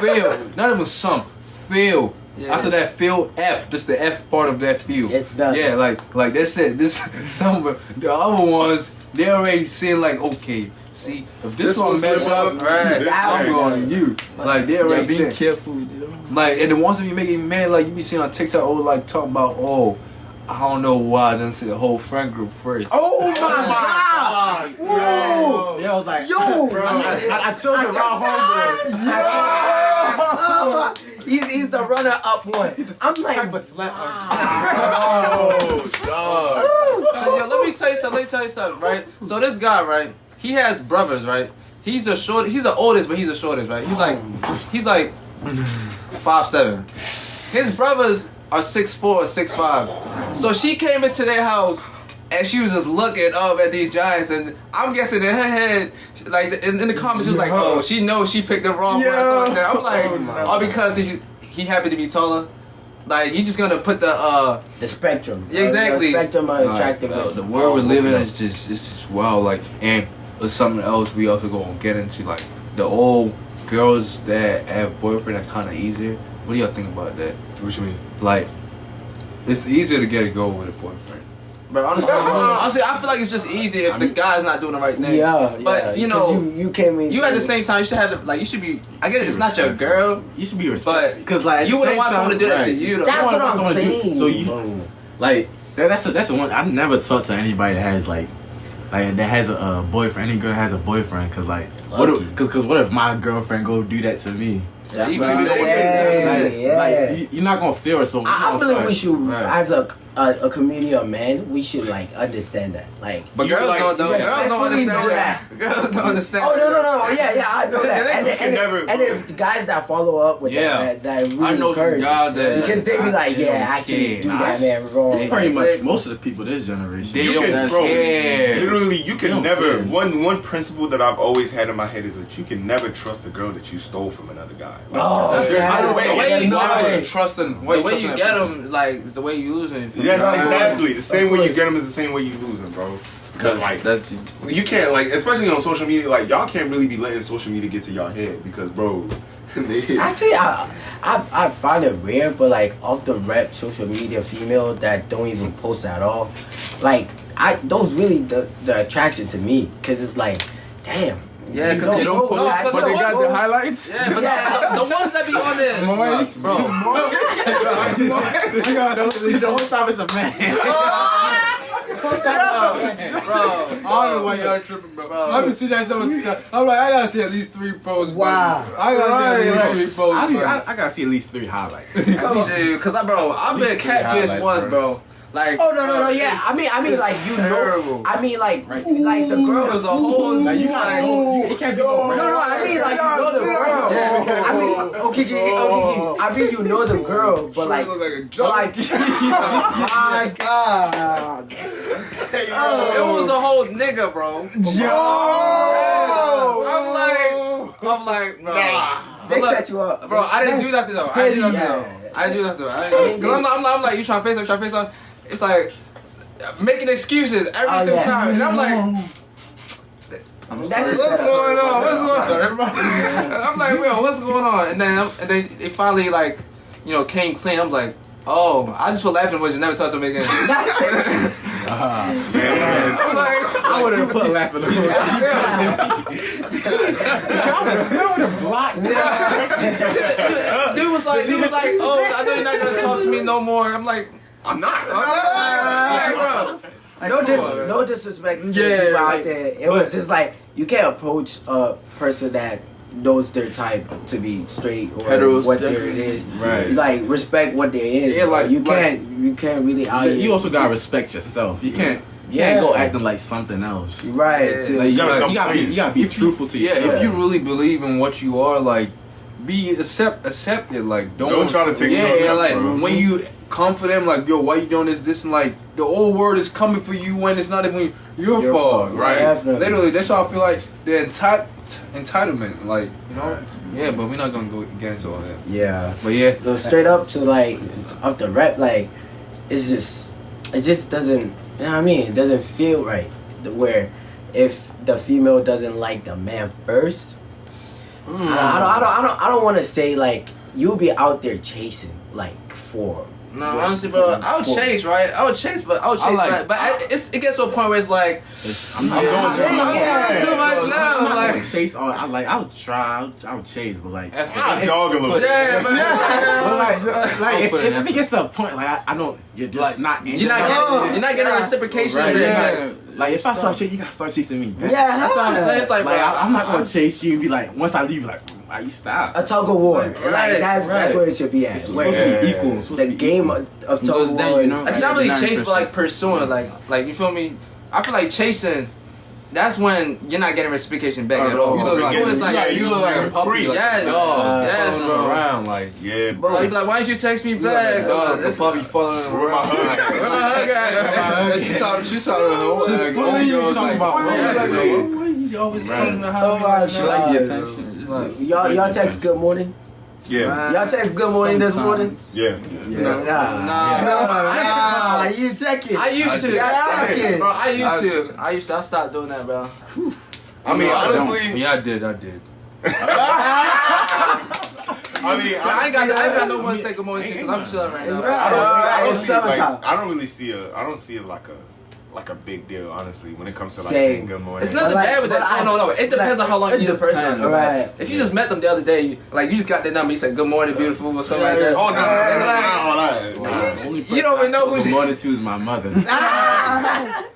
fail, not even some fail. Yeah. After that fail, F, just the F part of that fail. It's done. Yeah, like they said, this some the other ones they already saying like, okay, see if this one mess up, right, I'm going to you. Like they already being said, careful, you know. Like, and the ones that you make me mad, like you be seeing on TikTok, like talking about, oh, I don't know why I didn't see the whole friend group first. Oh my God! Whoa! Yeah, I was like, yo, bro, I chose the wrong homeboy. He's the runner-up one. I'm like, yo, let me tell you something, right? So this guy, right? He has brothers, right? He's the oldest, but he's the shortest, right? He's like 5'7". His brothers are 6'4", 6'5". So she came into their house and she was just looking up at these giants, and I'm guessing in her head, like in the comments, she was like, "Oh, she knows she picked the wrong one." I'm like, because he happened to be taller. Like, you just gonna put the spectrum. Yeah, exactly. The spectrum of attractiveness. The world we're living in is just wow. Like, and something else we also gonna get into, like the old girls that have boyfriend are kind of easier. What do y'all think about that? What you mean? Like, it's easier to get a girl with a boyfriend. But honestly, I feel like it's just easy if the guy's not doing the right thing. Yeah, but you know, you came in. You at the same time, you should have you should be. I guess it's not your girl. You should be respectful. Because like you wouldn't want someone to do that to you. That's what I'm saying. So you like that's the one. I never talk to anybody that has like that has a boyfriend. Any girl that has a boyfriend, because like what if my girlfriend go do that to me? That's you're not gonna feel it. So I believe we should, as a community of men, we should like understand that. Like, but girls don't understand that. Girls don't understand. Oh no, yeah, I know that. And then the guys that follow up with that really I know some guys that because they be like, yeah, I actually do that, man, wrong. It's pretty much most of the people this generation. Literally, you can never. One principle that I've always had in my head is that you can never trust a girl that you stole from another guy. There's no way. Why you trust them? The way you get them, like, is the way you lose them. Yes, exactly. The same way you get them is the same way you lose them, bro. Because like you can't, like, especially on social media, like y'all can't really be letting social media get to y'all head because, bro. Actually, I find it rare, but like off the rep, social media female that don't even post at all, like those really the attraction to me, because it's like, damn. Yeah, because they don't post, but they got the highlights. Yeah, but the ones that be on there, bro. The whole time it's a man. Bro, I don't know why y'all tripping, bro. I been seeing that some stuff. I'm like, I gotta see at least 3 posts. Wow. I gotta see at least 3 posts. I gotta see at least 3 highlights. Come on, dude. Because I've been catfish once, bro. Like, oh no, yeah. I mean, like, you know. I mean, like the girl was a whole. Like, you can't go. No. I mean, like, you know the girl. I mean, okay. I mean, you know the girl, but like, my God. It was a whole nigga, bro. Yo. I'm like, bro. Nah. They set you up, bro. I didn't do nothing though. I didn't do nothing though. I'm like, you trying to face up. It's like making excuses every single time, and I'm like, what's going on? I'm like, yo, what's going on? And then they finally, like, you know, came clean. I'm like, oh, I just put laughing emojis, never talk to me again. Man. I'm like, I would have put laughing emojis. I would have blocked. Dude was like, oh, I know you're not gonna talk to me no more. I'm like, I'm not. No disrespect to people out there. It was just like, you can't approach a person that knows their type to be straight or Heteros, what there it is. Right. Like, respect what there is. Yeah, like, you can't really you also gotta respect yourself. You can't go acting like something else. Right. Like, you gotta be truthful to yourself. If you really believe in what you are, like, be accepted. Like Don't try to take yeah, shortcuts, like bro. when you come for them, like yo, why you doing this, and like the old word is coming for you when it's not even your fault, right? Definitely. Literally, that's why I feel like the entitlement, like you know, Right. yeah. But we're not gonna get into all that. Yeah. But yeah, So straight up to like off the rep, like it just doesn't. You know what I mean? It doesn't feel right. Where if the female doesn't like the man first, I don't want to say like you'll be out there chasing like for. No, honestly, bro, I would chase, right? I would chase, but it gets to a point where it's like I'm not going too much. Yeah. Too much I'm now. not Like, gonna chase on. I would try. I would chase, but like. I'll jog a little bit. yeah, but Like if put it in it gets to a point, like I don't, you're just Like, not. you're not getting reciprocation. Right, Then. yeah. Like if I start chasing, you gotta start chasing me. Yeah, That's what I'm saying. It's like, Like bro, I'm not gonna chase you and be like, once I leave, like, why you stop? A tug of war. Right, Like that's right. where it should be at. It's Where supposed to be equal. It's supposed the to be game equal. of tug Because of then, war. you know, it's not really Like, chase, but like pursuing, like you feel me? I feel like chasing. That's when you're not getting reciprocation back at all. you look Pursuing is like, you look like a puppy, like Yes. a dog, Yes, following bro. around, like Yeah, Bro, bro. you be like, why didn't you text me you look like back? a dog, a That's- puppy following Where my around. hug? She's talking to her. Like, What are you talking like, about? why you always telling me how Oh my she like the God. attention. Y'all text good morning. Yeah, Y'all text good morning this morning. yeah. Nah, you checking. I used to. Yeah, okay. Bro, I used to. I stopped doing that, bro. I mean, honestly, Yeah, I did. I mean, I ain't got no one to say good morning to because I'm chilling right now. It's summertime. I don't see it like a big deal, honestly, when it comes to like Same. saying good morning. It's nothing But bad with that. like- No. It depends on how long you knew the person. Right. If you just met them the other day, like you just got their number, you said good morning, beautiful, or something like that. Oh no, Only You don't even know who's. Good morning to is my mother.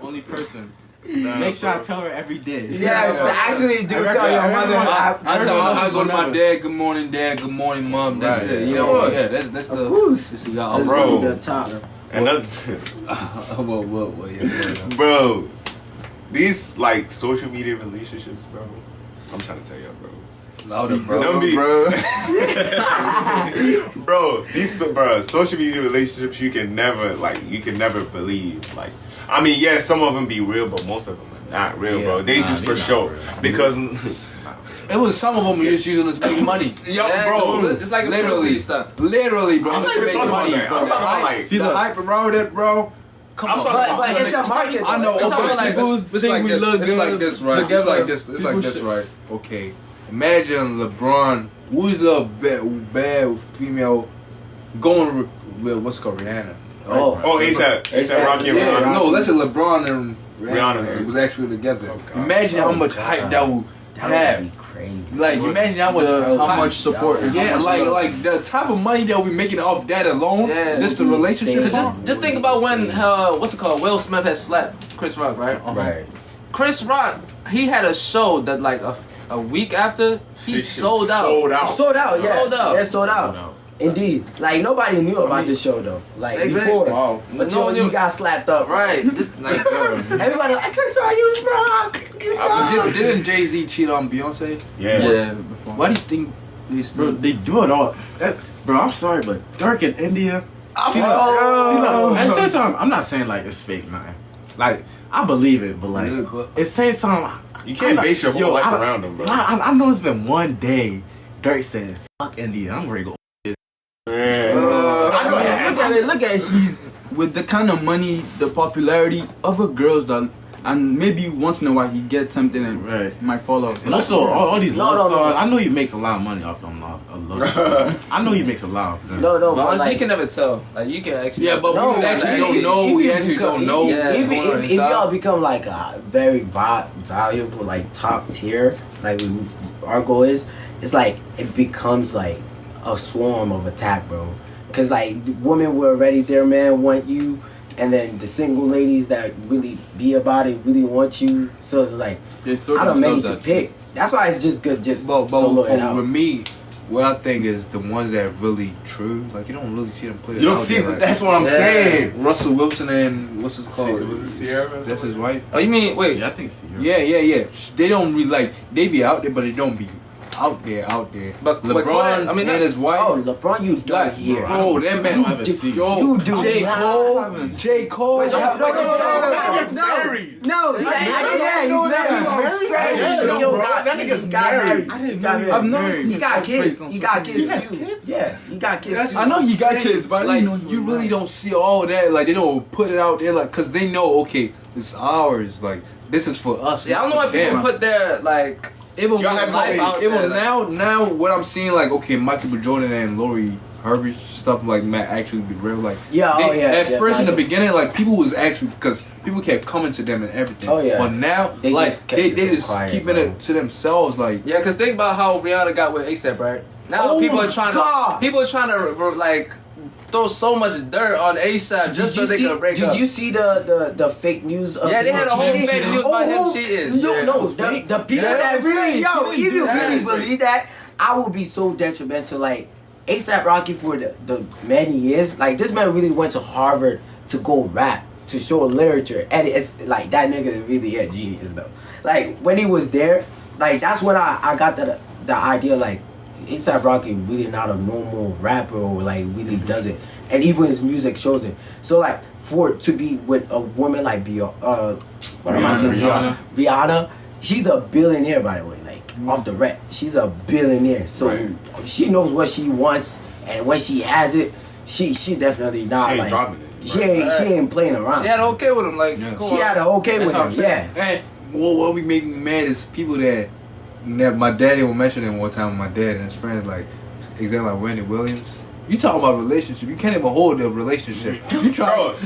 Only person. Make sure I tell her every day. Yes, actually do tell your mother. I go to my dad. Good morning, dad. Good morning, mom. That's Right. it. You know, yeah. That's the. Of course. That's the y'all, Let's bro. do the top. Another, yeah. bro, these like social media relationships, bro. I'm trying to tell y'all, bro. Louder, Don't be- bro. Bro, social media relationships you can never believe. Like, I mean, yeah, some of them be real, but most of them are not real, bro. They just for show because. It was some of them just using us making money. Yo, bro, It's like Literally, stuff. Literally, bro. I'm not even Making talking about money, that. bro. I'm talking about, like- the hype around it, bro. Come I'm on, talking But it's a market. I know. It's Okay, all like it's like this. It's like this, right? It's together. like this. It's like this, right? Okay. Imagine LeBron, who's a bad female, going with what's it called Rihanna. Oh. ASAP Rocky and Yeah, Rihanna. no, let's say LeBron and Rihanna. Rihanna was actually together. God. Imagine how much hype that would That would have. be crazy. Like, imagine how much support. and how Yeah, much love. like the type of money that we making off that alone. Yeah. Just the relationship. Cause just think about when what's it called? Will Smith had slapped Chris Rock, right? Right. Chris Rock, he had a show that like a week after he sold out. Sold out. Sold out, yeah. Sold out. Yeah, sold out. Indeed. Like, nobody knew about this show, though. Like, Exactly. before. Wow. Until one you knew. got slapped up. Right. Just like Everybody like, Chris Rock, you was wrong. You was wrong. Didn't Jay-Z cheat on Beyonce? Yeah. Yeah, before. Why do you think this? Bro, they do it all. Bro, I'm sorry, but Dirk in India. See, look, at the same time, I'm not saying like it's fake, man. Like, I believe it, but like, Yeah, but- at the same time, You can't base your whole life around them, bro. I know it's been one day Dirk said, fuck India, I'm ready to go. I know that. Look at it. He's with the kind of money, the popularity, other girls that, and maybe once in a while he get tempted and Right. he might fall off. And also, all these No, love no, no. songs, I know he makes a lot of money off them. I know he makes a lot of them. No, but but honestly, like, you can never tell. Like you can actually. Yeah, but No, we actually if don't you- know. if We you actually become- don't know. Yeah. if, what's going on if inside. y'all become like a very valuable, like top tier, like our goal is, it's like it becomes like a swarm of attack, bro. Cause like women were already their man want you, and then the single ladies that really be about it really want you. So it's like They throw I don't many themselves to at you. pick. That's why it's just good, just But solo it for out. me, what I think is the ones that are really true. Like you don't really see them put it. You don't out see there, that. like, That's what I'm saying. Russell Wilson and what's his called? Was it Sierra? That's his wife. Oh, you mean wait? Yeah, I think so. Yeah. They don't really like. They be out there, but they don't be out there. But LeBron I mean, and his wife. Oh, LeBron, you don't Like, hear. bro, that man. ever see. You do J. not. Cole. J. Cole. Wait, no, He's married. No, he's married. I've never seen He got kids. He got kids too. Yeah, he got kids. I know he got kids, but I Like, didn't know you really don't see all that. Like, they don't put it out there, like, cause they know, okay, it's ours. Like, this is for us. Yeah, I don't know why people put their like. Even Y'all have to say- even now what I'm seeing, like, okay, Michael B. Jordan and Lori Harvey stuff like might actually be real. Like, Yeah, they, oh yeah. At yeah, first in the like- beginning, like, people was actually, because people kept coming to them and everything. Oh, yeah. But now, They like, just kept they it just quiet, keeping bro. it to themselves. Like, Yeah, cause think about how Rihanna got with ASAP, right? Now Oh people my are trying God. to like throw so much dirt on ASAP just so they can break up. Did you see the fake news? Of Yeah, they had a whole cheating? fake news about him cheating. No, Yeah, no, that was the fake. people Yeah, that that's really, fake. yo, You if you do that. really believe that, I will be so detrimental. Like ASAP Rocky for the many years, like this man really went to Harvard to go rap, to show literature, and it's like that nigga is really a genius though. Like when he was there, like that's when I got the idea like A$AP Rocky really not a normal rapper or like really does it, and even his music shows it. So like for to be with a woman like Rihanna, she's a billionaire by the way. Like off the rep, she's a billionaire. So she knows what she wants, and when she has it, she definitely not She ain't like dropping it. she ain't playing around. She had okay with him, like She had an okay that's with what I'm him. saying. Yeah. And what we make me mad is people that my daddy will mention it one time with my dad and his friends, like, example like Wendy Williams. You talking about relationship? You can't even hold the relationship. You trying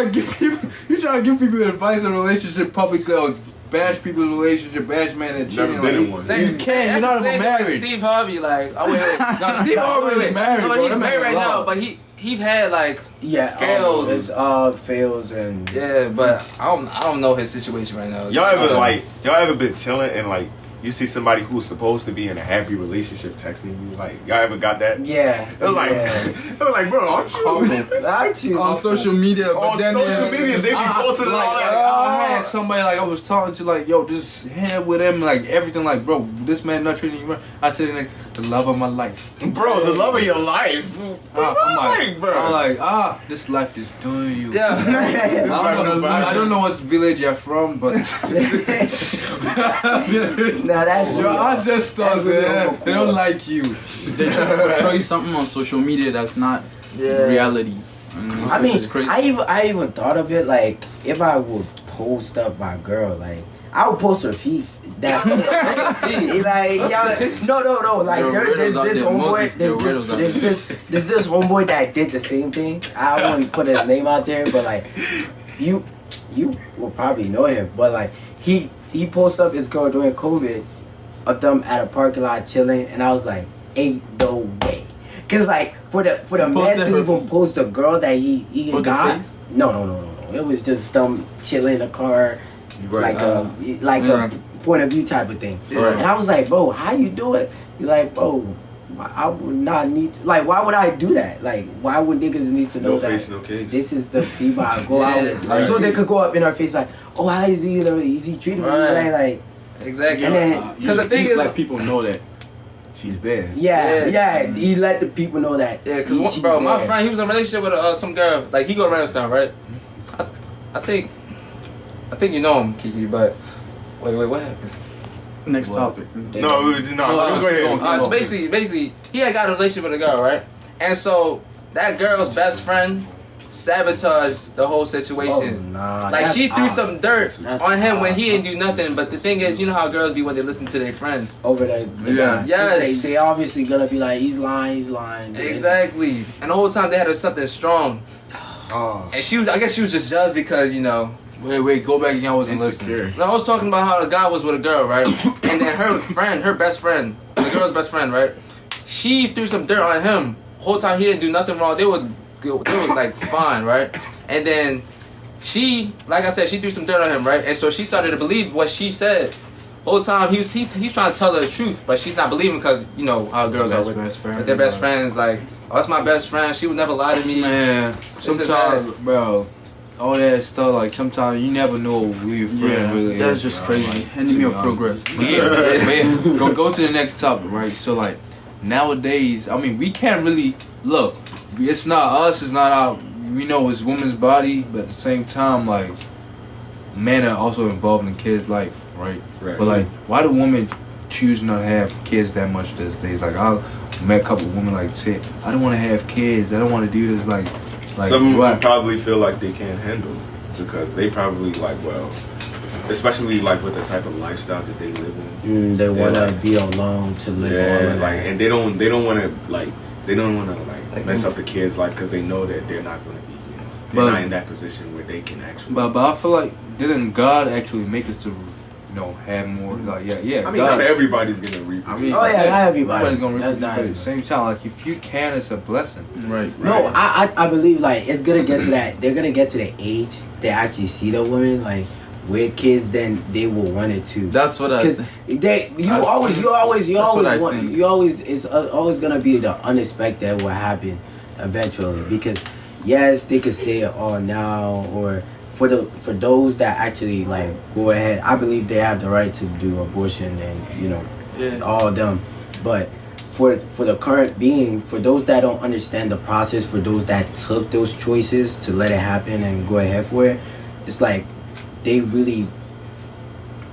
to give people advice on relationship publicly or bash people's relationship, bash man that cheating. Never been in one. You can't. You're not even married. Steve Harvey, like, Now Steve Harvey is married. No, bro. he's That man married right now, love. but he had like Scales. scales. Fails and Yeah, but I don't know his situation right now. Y'all ever been chilling and like you see somebody who's supposed to be in a happy relationship texting you? Like y'all ever got that? yeah. It was like it was like, bro, aren't you Aren't you? on social media, but on then social media? They be posting like, all that. I had somebody like I was talking to, like, yo, just hang with him, like everything, like, bro, this man not treating you right. I said next, the love of my life. Bro, the love of your life. I'm like, this life is doing you. yeah. I don't know what village you're from, but Nah, that's your ancestors, man, they don't like you. They just portray something on social media that's not reality. I mean, it's crazy. I even thought of it like if I would post up my girl, like I would post her feet. That's like y'all, no. Like there's this homeboy, there's this homeboy that did the same thing. I wouldn't put his name out there, but like you will probably know him. But like he posted up his girl during COVID of them at a parking lot chilling, and I was like, ain't no way. Cause like for the man to even post a girl that he got, no. It was just them chilling in the car, like a point of view type of thing. Right. And I was like, bro, how you do it? You're like, bro, I would not need to, like, why would I do that? Like, why would niggas need to know No that face, no case. this is the female I go out with? Right. So they could go up in her face like, oh, how is he? You know, is he treating me Right. like? Exactly. And then, Because the thing is, like people know that she's there. yeah, he let the people know that. yeah, because she's bro, my there. friend, he was in a relationship with some girl. Like he go around town, right? I think you know him, Kiki. But wait, what happened? Next topic. No, go ahead. So basically, he had got a relationship with a girl, right? And so that girl's best friend sabotaged the whole situation. Oh, nah, Like that's she threw odd. some dirt That's on him when odd. he didn't do nothing. But the thing is, you know how girls be when they listen to their friends. Over there. Yeah. Yes. They obviously gonna be like, he's lying. Exactly. And the whole time they had something strong. Oh. And I guess she was just judged because, you know. Wait, go back again. I wasn't listening. No, I was talking about how the guy was with a girl, right? And then her best friend, the girl's best friend, right? She threw some dirt on him. Whole time he didn't do nothing wrong. They was like fine, right? And then she, like I said, she threw some dirt on him, right? And so she started to believe what she said. Whole time he's trying to tell her the truth, but she's not believing because you know how girls are with their best friends. Like, oh, that's my best friend. She would never lie to me. Man, is sometimes, bro, all that stuff. Like sometimes you never know who your friend really is. That's just crazy. Like, Enemy of progress. Yeah. Go to the next topic, right? So like nowadays, I mean, we can't really look. It's not us. It's not our. We know it's women's body, but at the same time, like men are also involved in kids' life, right? Right. But like, why do women choose not to have kids that much these days? Like I met a couple of women like say, I don't want to have kids. I don't want to do this. Like some of what? them probably feel like they can't handle it because they probably like, well, especially like with the type of lifestyle that they live in. They want to like, be alone to live. Yeah, all of like, that. and they don't want to mess up the kids' life because they know that they're not going to be, you know, they're not in that position where they can actually. But I feel like didn't God actually make us to, you know, have more? Like yeah. I mean, God, not everybody's gonna reproduce. I mean, Oh yeah, not everybody. Nobody's gonna That's reproduce, not but at the same time, like if you can, it's a blessing. Right. No, I believe like it's gonna get to that. They're gonna get to the age they actually see the women like with kids, then they will want it too. That's what I. Because you always want it's always gonna be the unexpected will happen eventually. Because yes, they could say it all now, or for those that actually like go ahead, I believe they have the right to do abortion and you know all of them, but. For the current being, for those that don't understand the process, for those that took those choices to let it happen and go ahead for it, it's like they really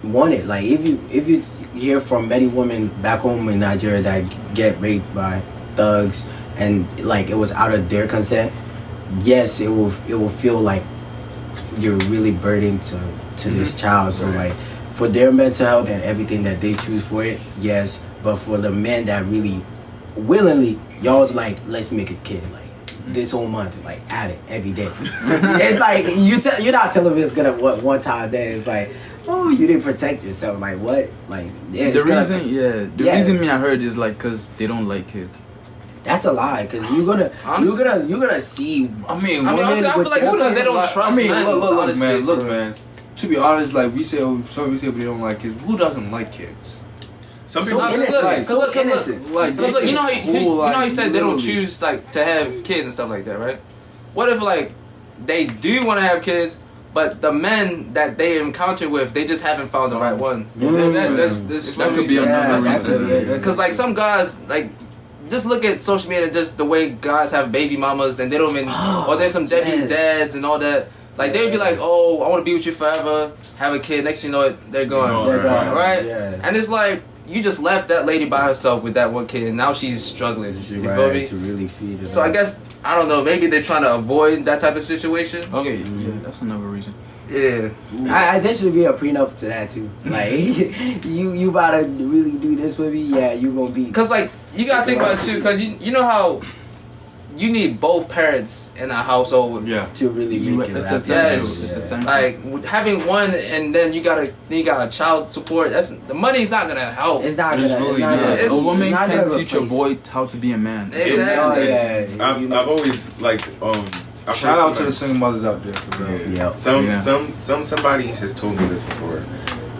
want it. Like if you hear from many women back home in Nigeria that get raped by thugs and like it was out of their consent, yes, it will feel like you're really burdened to this child. So like for their mental health and everything that they choose for it, yes. But for the men that really willingly, y'all like, let's make a kid like this whole month, like at it every day. It's like you're not telling me it's gonna one time then it's like, oh, you didn't protect yourself. Like what? Like yeah, the reason I heard is like because they don't like kids. That's a lie, because you're gonna see. I mean, honestly, I feel like it's because they don't trust. I mean, men, look, man. To be honest, like we say they don't like kids. Who doesn't like kids? Some people innocent. Like, you know how you said they don't literally. choose like to have kids and stuff like that, right? What if like they do want to have kids, but the men that they encounter with, they just haven't found the right one? That could be another reason. Because like some guys, like just look at social media, just the way guys have baby mamas and they don't even, or there's some deadbeat dads and all that. Like they would be like, oh, I want to be with you forever, have a kid. Next thing you know, they're gone, right? Yeah. And it's like. You just left that lady by herself with that one kid, and now she's struggling. You feel me? To really feed her. So I guess I don't know. Maybe they're trying to avoid that type of situation. Okay, yeah, that's another reason. Yeah, there should be a prenup to that too. Like you about to really do this with me? Yeah, you gonna be. Cause like you gotta think about it too. Cause you know how you need both parents in a household. Yeah. To really make it. It's essential. essential. Like having one and then you got a child support. The money's not gonna help. It's not It's gonna. really It's not not. gonna. A woman not can gonna teach a replace- boy how to be a man. Exactly. I've always like Shout out to the single mothers out there. For real. Yeah. Somebody has told me this before,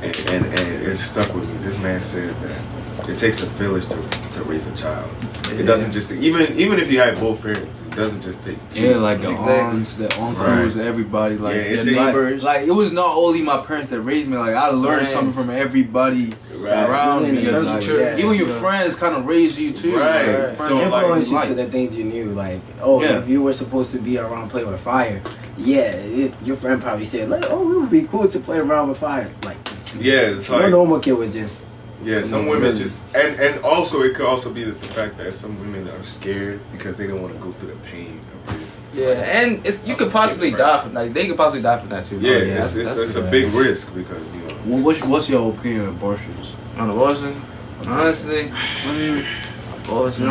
and it stuck with me. This man said that it takes a village to raise a child. It doesn't just even if you have both parents, it doesn't just take two. Yeah, like the aunts, the uncles, everybody, like it the takes- neighbors. Like it was not only my parents that raised me. Like I learned something from everybody around me. Even Like, yeah. even your friends kind of raise you too. Right. Like, So, friends Influence you like- to the things you knew. Like, if you were supposed to be around playing with fire, your friend probably said, like, oh, it would be cool to play around with fire. Like, it's no like normal kid would just. some women just and also it could also be the fact that some women are scared because they don't want to go through the pain of prison. Yeah, and you could possibly die from they could possibly die from that too. Yeah, it's a big risk because Well, what's your opinion on abortions? On abortion, honestly, abortion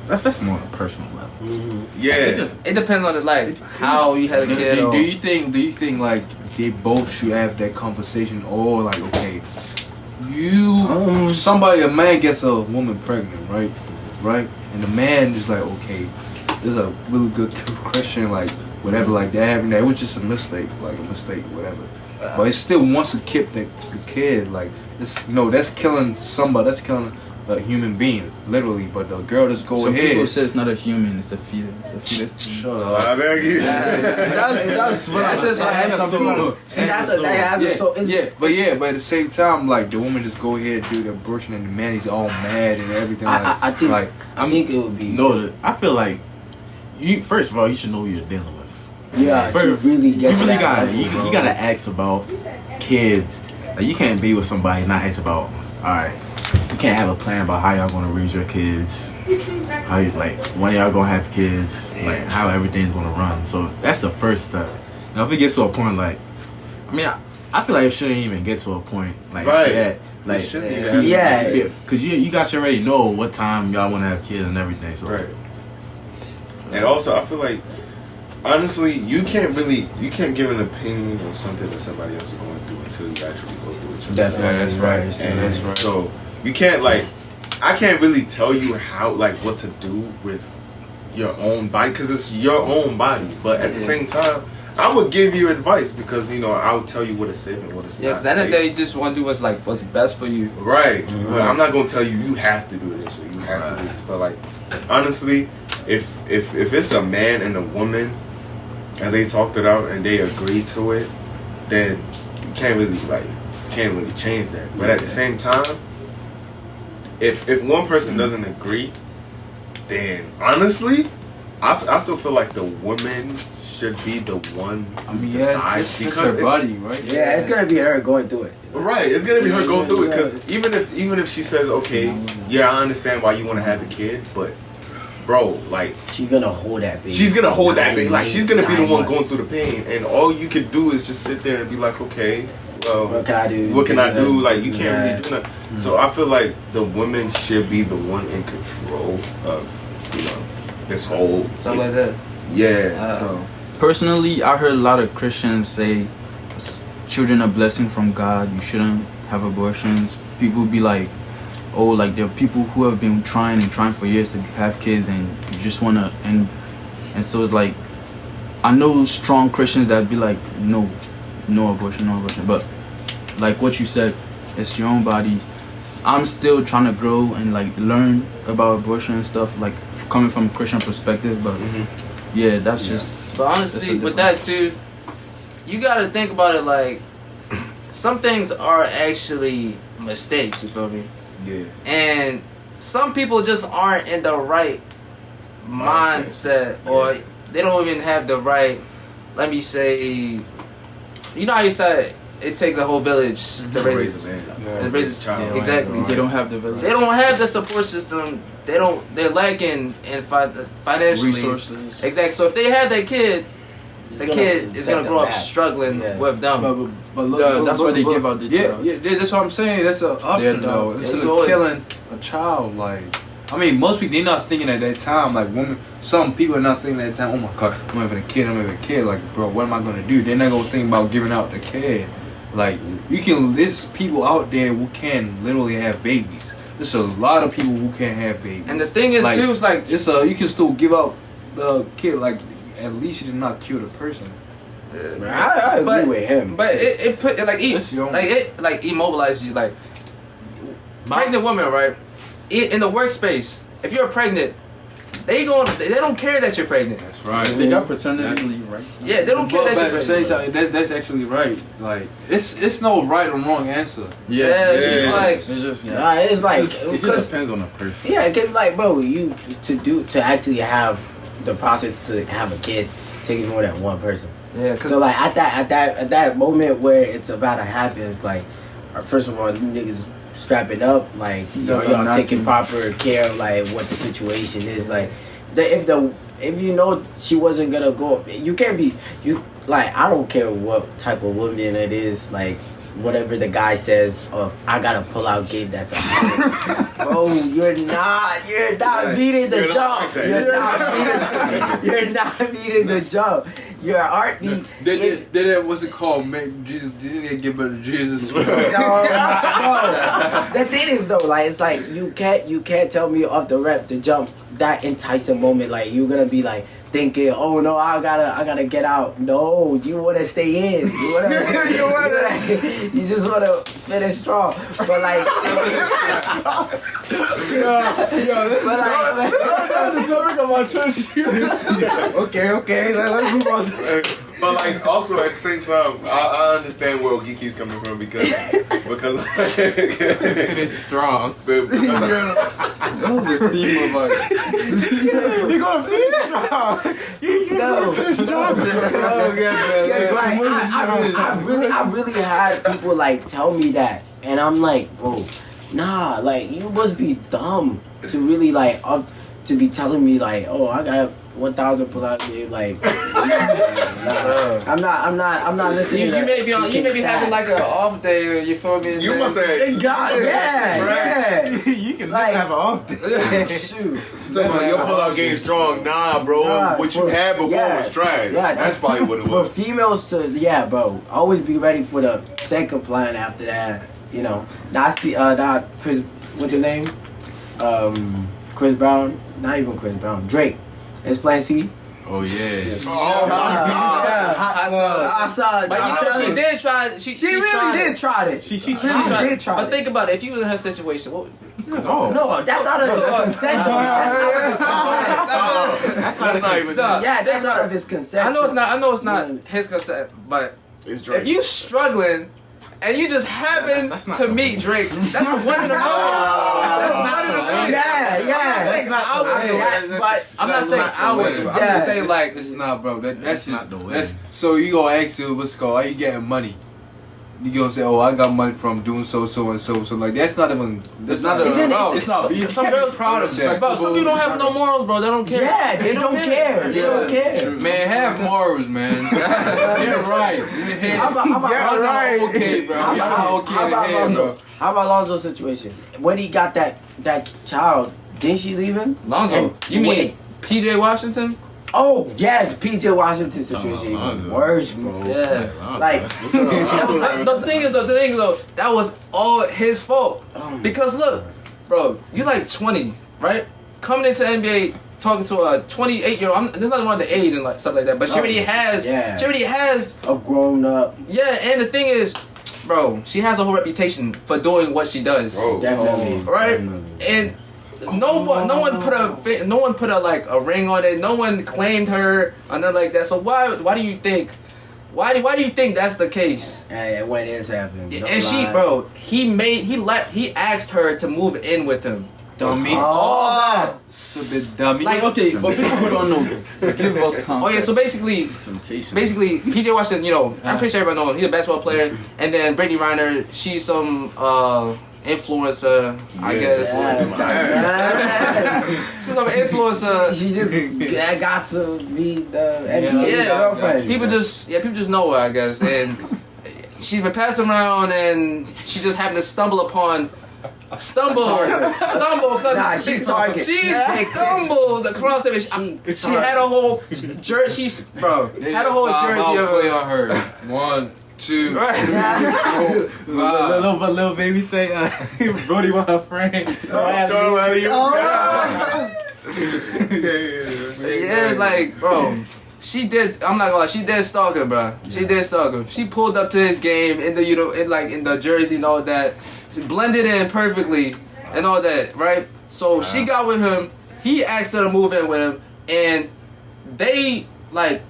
that's more on a personal level. it depends on the life, how you had a kid. Do you think like they both should have that conversation, or like okay, a man gets a woman pregnant, right, and the man is like, okay, this is a really good Christian, like whatever, like that happened. It was just a mistake, whatever. But it still wants to keep the kid, like this, that's killing somebody, that's killing a human being, literally. But the girl just go Some ahead. people say it's not a human, it's a fetus. Shut up. That's what I said. But at the same time, like the woman just go ahead do the abortion, and the man he's all mad and everything. I think it would be. No, I feel like you. First of all, you should know who you're dealing with. Yeah, First, to really get to that gotta level, you gotta ask about kids. Like you can't be with somebody and not ask about. All right, you can't have a plan about how y'all gonna raise your kids. How you, like when y'all gonna have kids? Like how everything's gonna run. So that's the first step. Now if it gets to a point like, I mean, I feel like it shouldn't even get to a point like after that. Like because you guys should already know what time y'all want to have kids and everything. So. Right. And also, I feel like honestly, you can't give an opinion on something that somebody else is going through until you actually go through it yourself. Definitely, that's right. And That's right. so you can't I can't really tell you how what to do with your own body because it's your own body. But at the same time, I would give you advice because I'll tell you what is safe and what is Yeah, not. because at the end of the safe. day, you just want to do what's best for you. Right. But I'm not gonna tell you have to do this or you have to do this. But honestly, if it's a man and a woman and they talked it out and they agree to it, then you can't really change that. But at the same time, if one person doesn't agree, then honestly, I still feel like the woman should be the one who decides it's because her body, right? Yeah, it's gonna be her going through it. Right, it's gonna be her going through it because even if she says okay, yeah, I understand why you want to have the kid, but bro, she's gonna hold that baby. she's gonna hold that baby, she's gonna be the one 9 going months. through the pain, and all you could do is just sit there and be like, okay, well, What can I do? What can I do? This You is can't really that. do nothing. So I feel like the woman should be the one in control of this whole Something like that. So Personally, I heard a lot of Christians say children are a blessing from God. You shouldn't have abortions. People be like, oh, like there are people who have been trying for years to have kids, and you just wanna and so it's like I know strong Christians that be like, no abortion. But like what you said, it's your own body. I'm still trying to grow and learn about abortion and stuff, coming from a Christian perspective. But yeah, that's just. But honestly, with that too, you gotta think about it some things are actually mistakes, you feel me? yeah, And some people just aren't in the right mindset or they don't even have the right, let me say, you know how you said it takes a whole village to raise a man, raise a child. exactly. They don't have the village. They don't have the support system. They're lacking in financially. Resources. Exactly. So if they have that kid, the kid is set gonna grow them up back. struggling Yes. with them. But look, That's why they give out the child. Yeah, that's what I'm saying. That's an option though. There Instead you of go. killing a child, I mean, most people they're not thinking at that time. Women, some people are not thinking at that time. Oh my God, I'm having a kid. Bro, what am I gonna do? They're not gonna think about giving out the kid. There's people out there who can literally have babies. There's a lot of people who can't have babies. And the thing is too, it's you can still give out the kid. At least you did not kill the person. I agree with him. But it put That's your own- it immobilizes you. Pregnant woman, right? In the workspace, if you're pregnant, they don't care that you're pregnant. That's right. They got paternity leave, right? Yeah, they don't care But that at you're the same pregnant. time, that's actually right. It's no right or wrong answer. Yeah, it's just It's just Nah, it's It just because depends on the person. yeah, because bro, you to actually have the process to have a kid takes more than one person. Yeah, cause So at that moment where it's about to happen, it's first of all, you niggas strapping up, y'all taking proper care of what the situation is. If you know she wasn't gonna go, you can't be I don't care what type of woman it is, whatever the guy says, I gotta pull out game. That's a bro. You're not beating the jump. You're not beating the jump. Your heartbeat. Then what's it called? Jesus didn't they give birth to Jesus? No, The thing is though, like it's like you can't tell me off the rep to jump that enticing moment. Like you're gonna be like thinking, oh no, I gotta get out. No, you wanna stay in. You wanna you just wanna finish strong. But like This is the topic of my church. Okay, let's move on. But like also at the same time, I understand where Geeky's coming from because It is strong. That was a theme of like. You're gonna finish strong. no. Finish strong. Oh yeah, Like, I really had people like tell me that, and I'm like, bro, nah, like you must be dumb to really like to be telling me like, oh, I got 1,000 pull-ups. Like, I'm not listening. You may be having like an off day, or you feel me? you must say Yeah. You can Like- have an off day. Shoot. talking about your pull-out game strong. Nah, bro. Nah, What you had before was trash. Yeah, that's probably what it For was. females to, bro, always be ready for the second plan after that. You know, not Chris. What's his name? Chris Brown. Not even Chris Brown. Drake. Is playing C. Oh yeah. Oh my god. I saw. But you know, she did try. She really tried did try it. She really tried. did try But it. think about it. If you was in her situation, what? No. No, that's out of his consent. That's not even. Yeah, that's out of his consent. I know it's not his consent, but It's Drake. if you struggling and you just happen That's not to the meet Drake, that's one in a million. That's one in a million. I'm not saying I would do. I'm just saying like It's not, bro. That's That's just not the way. so you gonna ask you what's called? Are you getting money? You gonna say, oh, I got money from doing so and so. Like that's not even. That's not. It's not. You some can't be girls proud of that. Bro, some people don't have no morals, bro. They don't care. Yeah, they don't care. They don't care. Man, have morals, man. You're right. How about Okay, bro. You're not okay in the head, bro. How about Lonzo's situation? When he got that child, didn't she leave him? Lonzo, And you mean wait. PJ Washington? Oh yes, PJ Washington situation Lonzo. even worse, bro. Yeah. Like, The thing is though, that was all his fault. Because look, bro, you like 20, right? Coming into NBA, talking to a 28-year-old. There's nothing wrong with the age and like stuff like that, but she already has. Yeah. She already has. a grown up, Yeah, and the thing is, bro, she has a whole reputation for doing what she does. Oh. definitely. Right? Definitely. And no one put a like a ring on it. No one claimed her or nothing like that. So why do you think? Why do you think that's the case? And when it's happening, And she, bro, he asked her to move in with him. Dummy. Oh, Stupid dummy. Like, Okay, for people who don't know, give us context. Oh yeah, so basically, PJ Washington, you know, I'm pretty sure everybody knows him. He's a basketball player. And then Brittany Reiner, she's some influencer, I guess. She's some influencer. she just got to be the NBA girlfriend. People just know her, I guess, and she's been passing around, and she just happened to stumble because Nah, she target. she stumbled across it. She had a whole jersey, had a whole jersey of play her. on her. 1, 2, Right. Little baby say, Brody want her friend. Yeah, like, bro. She did. I'm not gonna lie. She did stalk him, bro. She did stalk him. She pulled up to his game in the, in the jersey and all that. She blended in perfectly and all that, right? So she got with him. He asked her to move in with him, and they like.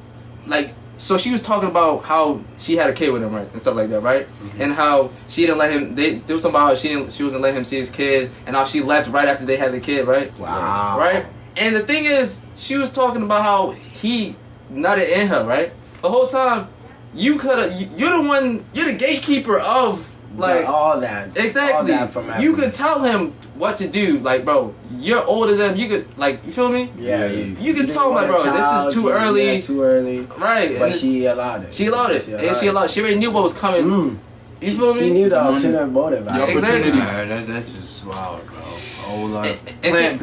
So she was talking about how she had a kid with him, right, and stuff like that, right? Mm-hmm. And how she didn't let him. They do something about how she wasn't letting him see his kid, and how she left right after they had the kid, right? Wow. Right. And the thing is, she was talking about how he nutted in her, right? The whole time, you're the gatekeeper of like all that. Exactly. All that from you could tell him what to do, like, bro. You're older than him. You could, like, you feel me? Yeah. You can tell him, like, bro, this is too early. Yeah, too early. Right. But she allowed it. She allowed it. She already knew what was coming. You feel me? She knew the alternative motive. Exactly. That's just wild, bro. A whole lot of plan.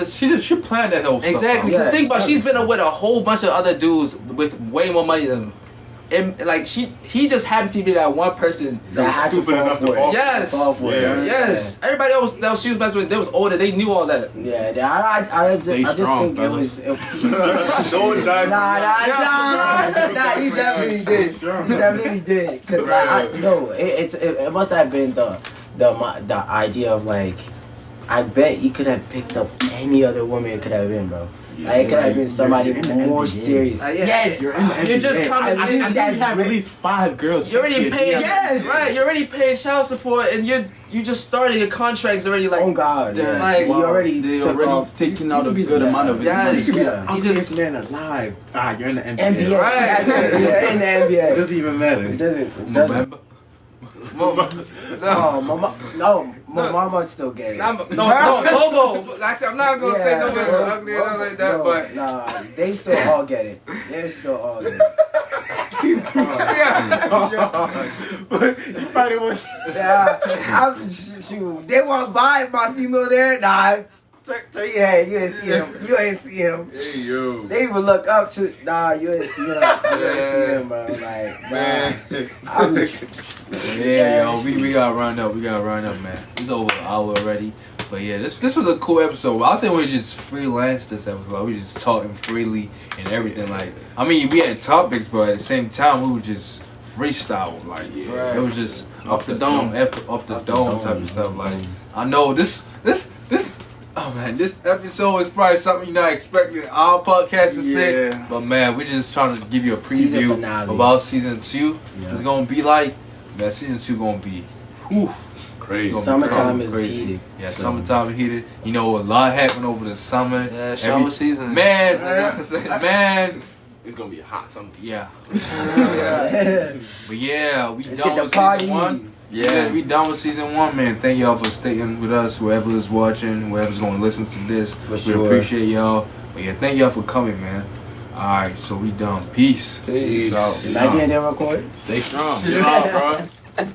She planned that whole stuff. Exactly. Because think about, she's been with a whole bunch of other dudes with way more money than him. and like he just happened to be that one person that had to stupid fall enough to for it. fall. Yes. Fall for it. Yeah. Yes, everybody else that she was messing with, they was older. They knew all that. Yeah, I just strong, think it was. Don't die. Nah, you definitely did. You definitely did. Cause it must have been the idea of like, I bet he could have picked up any other woman it could have been, bro. Like, it could have been somebody more serious. Yes, you're just coming. I think you have at least 5 girls. You're already paying. Yes. Right. You're already paying child support, and you just started. Your contract's already like. Oh God, they're yeah. like, you already They took already off. taking out a good amount of his money. Yes. Yeah. Ugliest man alive. You're in the NBA. NBA, Right. yeah, in the It NBA. doesn't even matter. It doesn't. November. My mama still gay. No, Bobo. Actually, I'm not gonna say no man ugly or nothing like that, but nah, they still all get it. They still all get it. Shoot, they walk by my female there. Nah, turn your head. You ain't see him. You ain't see him. Hey yo. They even look up to. Nah, you ain't see him. You ain't see him, bro. Like, man. Yeah, yo, we gotta run up. We gotta run up, man. It's over an hour already. But yeah, this was a cool episode. I think we just freelanced this episode. We just talking freely and everything. Like, I mean, we had topics, but at the same time, we were just freestyle. Like, Right. it was just off the dome, off the dome type of stuff. Like, I know this. Oh man, this episode is probably something you're not expecting our podcast to say. Yeah. But man, we're just trying to give you a Season preview finale. about season 2. Yeah. It's gonna be like, man, season 2 gonna be, whew. Crazy. It's gonna be Summertime is crazy. heated. Yeah, So. summertime heated. You know, a lot happened over the summer. Yeah, shower season. Man, man. It's gonna be a hot summer. Yeah. Yeah. But yeah, we Let's done get the with party. season 1. Yeah. We done with season 1, man. Thank y'all for staying with us, whoever is watching, whoever's gonna listen to this. For sure. We appreciate y'all. But yeah, thank y'all for coming, man. Alright, so we done. Peace. Peace. Out. Imagine they record. Stay strong. Chill out, bro.